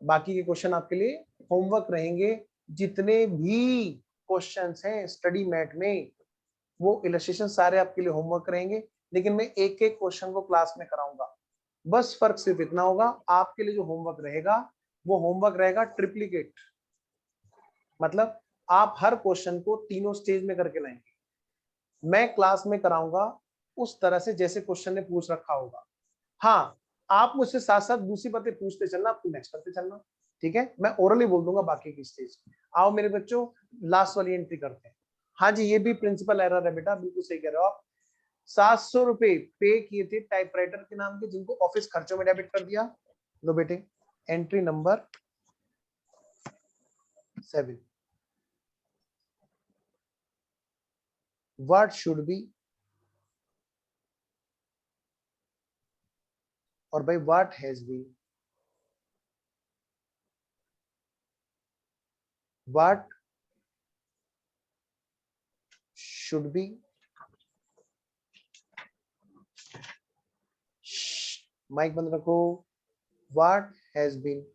बाकी के क्वेश्चन आपके लिए होमवर्क रहेंगे। जितने भी क्वेश्चंस हैं स्टडी मैट में, वो इलस्ट्रेशन सारे आपके लिए होमवर्क रहेंगे, लेकिन मैं एक एक क्वेश्चन को क्लास में कराऊंगा। बस फर्क सिर्फ इतना होगा, आपके लिए जो होमवर्क रहेगा वो होमवर्क रहेगा ट्रिप्लीकेट, मतलब आप हर क्वेश्चन को तीनों स्टेज में करके लाएंगे। मैं क्लास में कराऊंगा उस तरह से जैसे क्वेश्चन ने पूछ रखा होगा। हाँ, आप मुझसे साथ साथ दूसरी बातें पूछते चलना, आपको नेक्स्ट करते चलना, ठीक है? मैं ओरली बोल दूंगा बाकी की स्टेज। आओ मेरे बच्चों, लास्ट वाली एंट्री करते हैं। हाँ जी, ये भी प्रिंसिपल एरर है बेटा, बिल्कुल सही कह रहे हो आप। 700 रुपए पे किए थे टाइपराइटर के नाम के, जिनको ऑफिस खर्चों में डेबिट कर दिया। लो बेटे entry number 7, what should be, और भाई what has been, what should be, mic बंद रखो, व्हाट हैज बीन,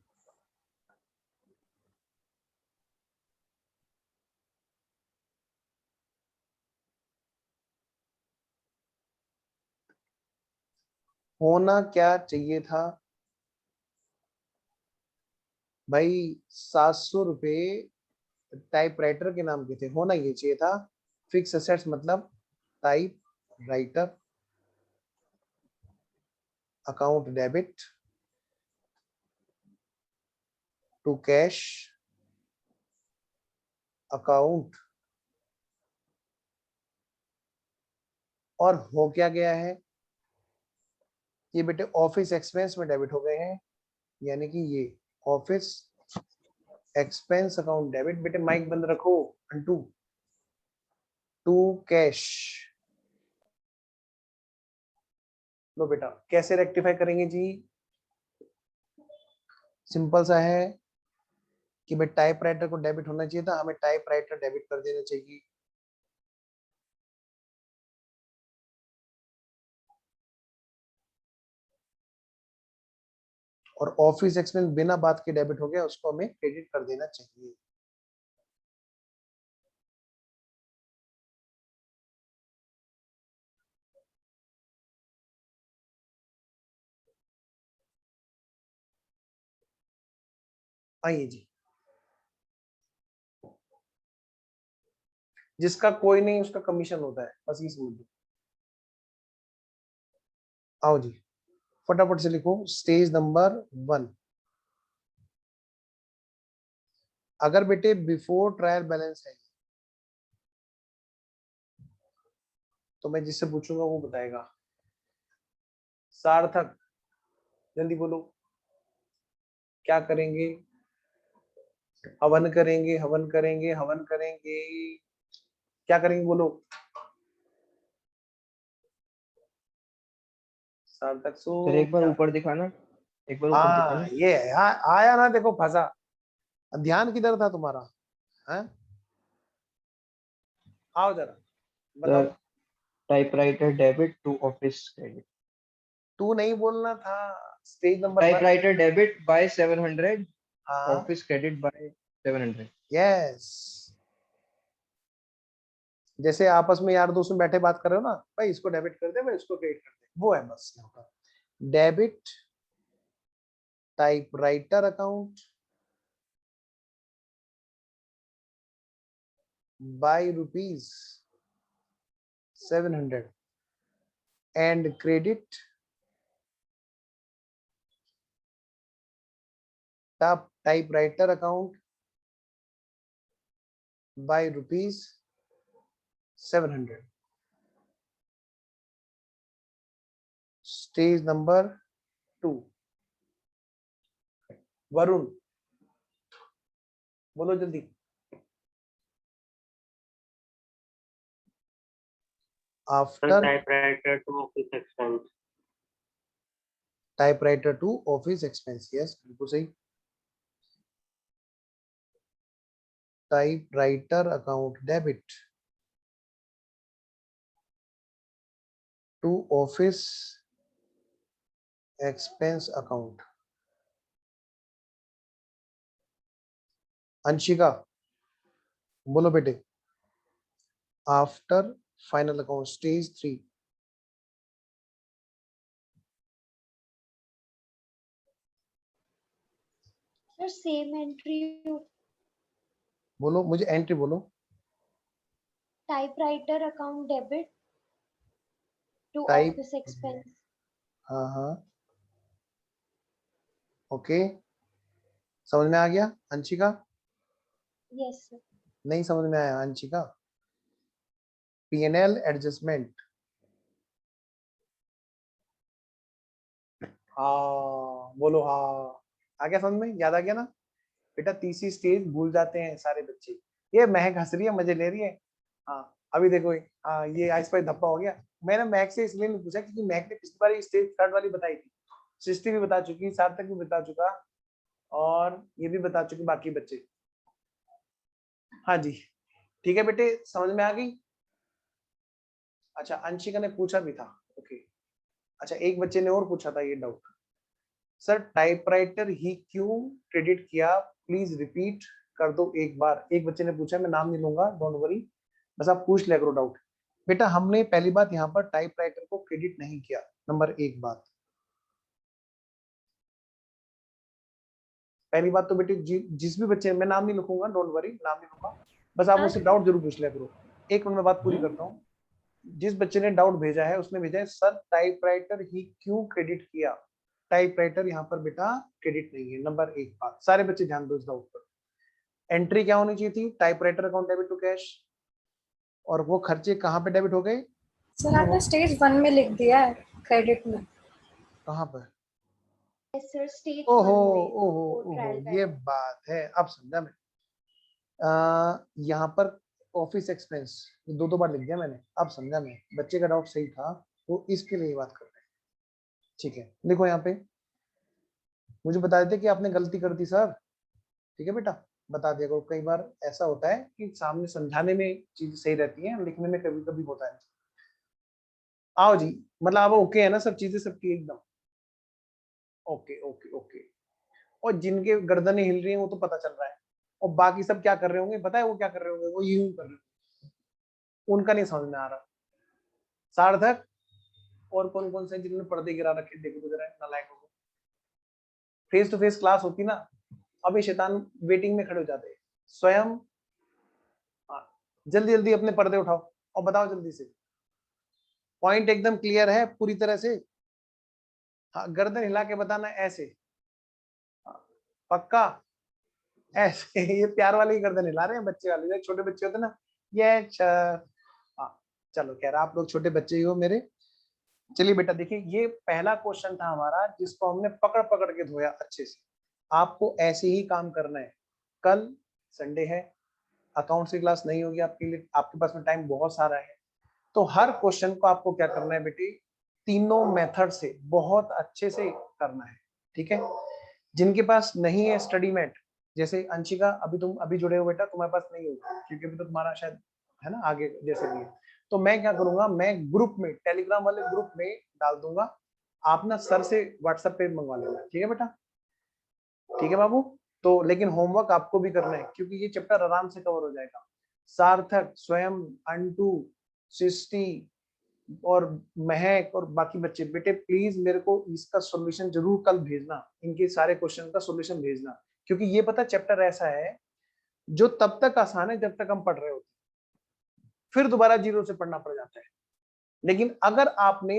होना क्या चाहिए था भाई? 700 रुपए टाइपराइटर के नाम के थे, होना ये चाहिए था फिक्स असेट्स, मतलब typewriter account debit to cash account, और हो क्या गया है, ये बेटे ऑफिस एक्सपेंस में डेबिट हो गए हैं, यानी कि ये ऑफिस एक्सपेंस अकाउंट डेबिट। बेटे माइक बंद रखो अंटू, टू कैश। लो बेटा कैसे रेक्टिफाई करेंगे जी? सिंपल सा है कि भाई टाइपराइटर को डेबिट होना चाहिए था, हमें टाइपराइटर डेबिट कर देना चाहिए। और ऑफिस एक्सपेंस बिना बात के डेबिट हो गया, उसको हमें क्रेडिट कर देना चाहिए। आइए जी, जिसका कोई नहीं उसका कमीशन होता है, बस ये समझ लो। आओ जी फटाफट से लिखो स्टेज नंबर 1। अगर बेटे बिफोर ट्रायल बैलेंस है तो मैं जिससे पूछूंगा वो बताएगा। सार्थक जल्दी बोलो, क्या करेंगे? हवन करेंगे, हवन करेंगे, हवन करेंगे, क्या करेंगे बोलो। सार्थक सो सर एक बार ऊपर दिखाना, एक बार ऊपर हाँ दिखाना। ये है, आया ना, देखो फंसा। ध्यान किधर था तुम्हारा? हैं? आओ जरा बताओ। Sir typewriter debit to office credit, तू नहीं बोलना था। Stage number 1। Typewriter debit by 700, हाँ ऑफिस क्रेडिट बाय 700। यस, जैसे आपस में यार दोस्त में बैठे बात कर रहे हो ना, भाई इसको डेबिट कर दे, भाई इसको क्रेडिट कर दे, वो है बस यहाँ पर। Debit typewriter account by ₹700 and credit typewriter account by ₹700। Stage number 2। Varun बोलो जल्दी। After typewriter to office expense. Typewriter to office expense, yes बिल्कुल सही। Typewriter account debit to office expense account. Anshika बोलो बेटे। After final account stage 3। Sir same entry, बोलो मुझे entry बोलो। Typewriter account debit to type office expense. हाँ हाँ okay, समझ में आ गया अंशिका? Yes sir. नहीं समझ में आया अंशिका? P&L एडजस्टमेंट, हाँ बोलो हाँ। आ गया समझ में? याद आ गया ना बेटा? तीसरी स्टेज भूल जाते हैं सारे बच्चे। ये महक हंस रही है, मजे ले रही है। हाँ अभी देखो हाँ ये आइस पर धप्पा हो गया। मैंने महक से इसलिए नहीं पूछा क्योंकि महक ने पिछली बार ये स्टेज 3rd वाली बताई थी। सृष्टि भी बता चुकी, सार्थक भी बता चुका, और ये भी बता चुके बाकी बच्चे। हाँ जी ठीक है बेटे, समझ में आ गई? अच्छा अंशिका ने पूछा भी था, ओके। अच्छा एक बच्चे ने और पूछा था ये डाउट, सर टाइपराइटर ही क्यों क्रेडिट किया, प्लीज रिपीट कर दो एक बार। एक बच्चे ने पूछा, मैं नाम नहीं लूंगा, डोंट वरी, बस आप पूछ लिया करो डाउट। बेटा हमने पहली बात यहाँ पर टाइपराइटर को क्रेडिट नहीं किया, नंबर 1 बात। पहली बात तो बेटे जिस भी बच्चे, मैं नाम नहीं लिखूंगा, डोंट वरी, नाम नहीं लूंगा, बस आप मुझसे डाउट जरूर पूछ लिया करो। एक मिनट में बात पूरी करता हूँ। जिस बच्चे ने डाउट भेजा है उसने भेजा है सर टाइपराइटर ही क्यों क्रेडिट किया। टाइपराइटर यहाँ पर बेटा क्रेडिट नहीं है, नंबर 1 बात। सारे बच्चे ध्यान दो इस डाउट पर। एंट्री क्या होनी चाहिए थी? Typewriter account debit to cash, और वो खर्चे कहाँ पे डेबिट हो गए? सर आपने स्टेज 1 में लिख दिया है क्रेडिट में। कहाँ पर? यस सर स्टेज 1 ओहो में। ओहो ओहो ये बात है, अब समझा मैं। यहाँ पर ऑफिस एक्सपेंस 2 बार लिख दिया मैंने, अब समझा मैं, बच्चे का डाउट सही था, वो इसके लिए बात कर रहे हैं। ठीक है देखो यहाँ पे मुझे बता देते कि आपने गलती कर दी सर, ठीक है बेटा, बता दिया करो। कई बार ऐसा होता है कि सामने समझाने में चीज सही रहती है, लिखने में कभी कभी होता है। आओ जी, मतलब अब ओके है ना सब चीजें सबकी एकदम? Okay okay okay. और जिनके गर्दनें हिल रही हैं वो तो पता चल रहा है, और बाकी सब क्या कर रहे होंगे पता है? वो क्या कर रहे होंगे? वो यूं कर रहे होंगे, उनका नहीं समझ में आ रहा। सार्थक और कौन कौन से जिन्होंने पर्दे गिरा रखे, देखो तो जरा नालायक हो। फेस टू फेस क्लास होती ना, अब ये शैतान वेटिंग में खड़े हो जाते हैं। स्वयं जल्दी जल्दी अपने पर्दे उठाओ और बताओ जल्दी से। पॉइंट एकदम क्लियर है पूरी तरह से? हाँ, गर्दन हिला के बताना ऐसे, पक्का ऐसे। ये प्यार वाली गर्दन हिला रहे हैं बच्चे वाले, छोटे बच्चे होते ना ये हाँ चलो, कह रहा आप लोग छोटे बच्चे ही हो मेरे। चलिए बेटा देखिए, ये पहला क्वेश्चन था हमारा जिसको हमने पकड़ पकड़ के धोया अच्छे से। आपको ऐसे ही काम करना है। कल संडे है, अकाउंट्स की क्लास नहीं होगी आपके लिए, आपके पास में टाइम बहुत सारा है। तो हर क्वेश्चन को आपको क्या करना है बेटी, तीनों मेथड से बहुत अच्छे से करना है, ठीक है। जिनके पास नहीं है स्टडी मैट, जैसे अंशिका अभी तुम अभी जुड़े हो बेटा, तुम्हारे पास नहीं होगा क्योंकि अभी तो तुम्हारा शायद है ना आगे जैसे भी है। तो मैं क्या करूंगा, मैं ग्रुप में, टेलीग्राम वाले ग्रुप में डाल दूंगा, आप ना सर से व्हाट्सएप पे मंगवा लेना, ठीक है बेटा, ठीक है बाबू। तो लेकिन होमवर्क आपको भी करना है क्योंकि ये चैप्टर आराम से कवर हो जाएगा। सार्थक, स्वयं, अंटू, सृष्टि और महक और बाकी बच्चे, बेटे प्लीज मेरे को इसका सॉल्यूशन जरूर कल भेजना, इनके सारे क्वेश्चन का सॉल्यूशन भेजना, क्योंकि ये पता चैप्टर ऐसा है जो तब तक आसान है जब तक हम पढ़ रहे होते हैं, फिर दोबारा जीरो से पढ़ना पड़ जाता है। लेकिन अगर आपने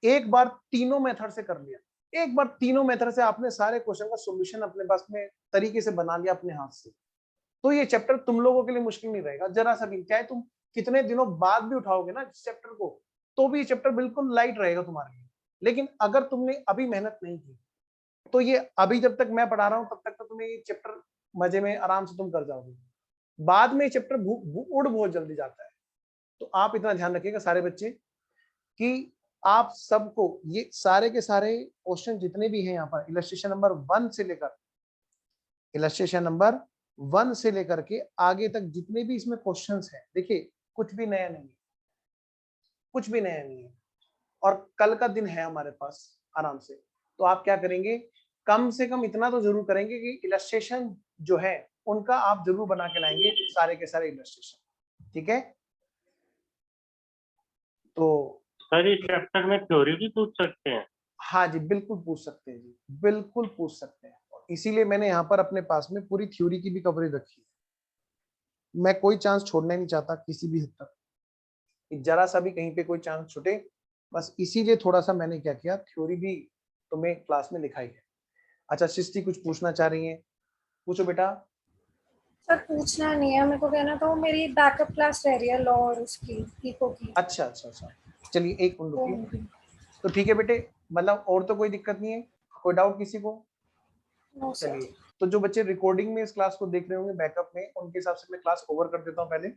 एक बार तीनों मेथड से कर लिया, एक बार तीनों मेथड से आपने सारे क्वेश्चन का सॉल्यूशन अपने पास में तरीके से बना लिया अपने हाथ से, तो ये चैप्टर तुम लोगों के लिए मुश्किल नहीं रहेगा जरा सा भी। चाहे तुम कितने दिनों बाद भी उठाओगे ना इस चैप्टर को, तो भी ये चैप्टर बिल्कुल लाइट रहेगा तुम्हारे लिए। लेकिन अगर तुमने अभी मेहनत नहीं की तो ये अभी जब तक मैं पढ़ा रहा हूं तब तक तो तुम्हें ये चैप्टर मजे में आराम से तुम कर जाओगे, बाद में ये चैप्टर उड़ बहुत जल्दी जाता है। तो आप इतना ध्यान रखिएगा सारे बच्चे कि आप सबको ये सारे के सारे क्वेश्चन जितने भी हैं यहाँ पर इलस्ट्रेशन नंबर 1 से लेकर, इलस्ट्रेशन नंबर 1 से लेकर के आगे तक जितने भी इसमें क्वेश्चंस हैं, देखिए कुछ भी नया नहीं है, कुछ भी नया नहीं है। और कल का दिन है हमारे पास आराम से, तो आप क्या करेंगे, कम से कम इतना तो जरूर करेंगे कि इलस्ट्रेशन जो है उनका आप जरूर बना के लाएंगे, सारे के सारे इलस्ट्रेशन, ठीक है। तो सर इस चैप्टर में थ्योरी भी पूछ सकते हैं? हाँ जी बिल्कुल पूछ सकते हैं जी, बिल्कुल पूछ सकते हैं। इसीलिए मैंने यहाँ पर अपने पास में पूरी थ्योरी की भी कवरेज रखी है। मैं कोई चांस छोड़ना ही नहीं चाहता किसी भी हद तक, जरा सा भी कहीं पे कोई चांस छूटे, बस इसीलिए थोड़ा सा मैंने क्या किया, थ्योरी भी तुम्हें क्लास में लिखाई है। अच्छा सृष्टि कुछ पूछना चाह रही है, पूछो बेटा। सर पूछना नहीं है मेरे को, कहना तो मेरी बैकअप क्लास रह रही है लॉ और उसकी इको की। अच्छा अच्छा अच्छा, चलिए एक मिनट रुकिए। तो ठीक है बेटे, मतलब और तो कोई दिक्कत नहीं है, कोई डाउट किसी को? No sir. चलिए, तो जो बच्चे रिकॉर्डिंग में इस क्लास को देख रहे होंगे बैकअप में, उनके हिसाब से मैं क्लास ओवर कर देता हूँ पहले।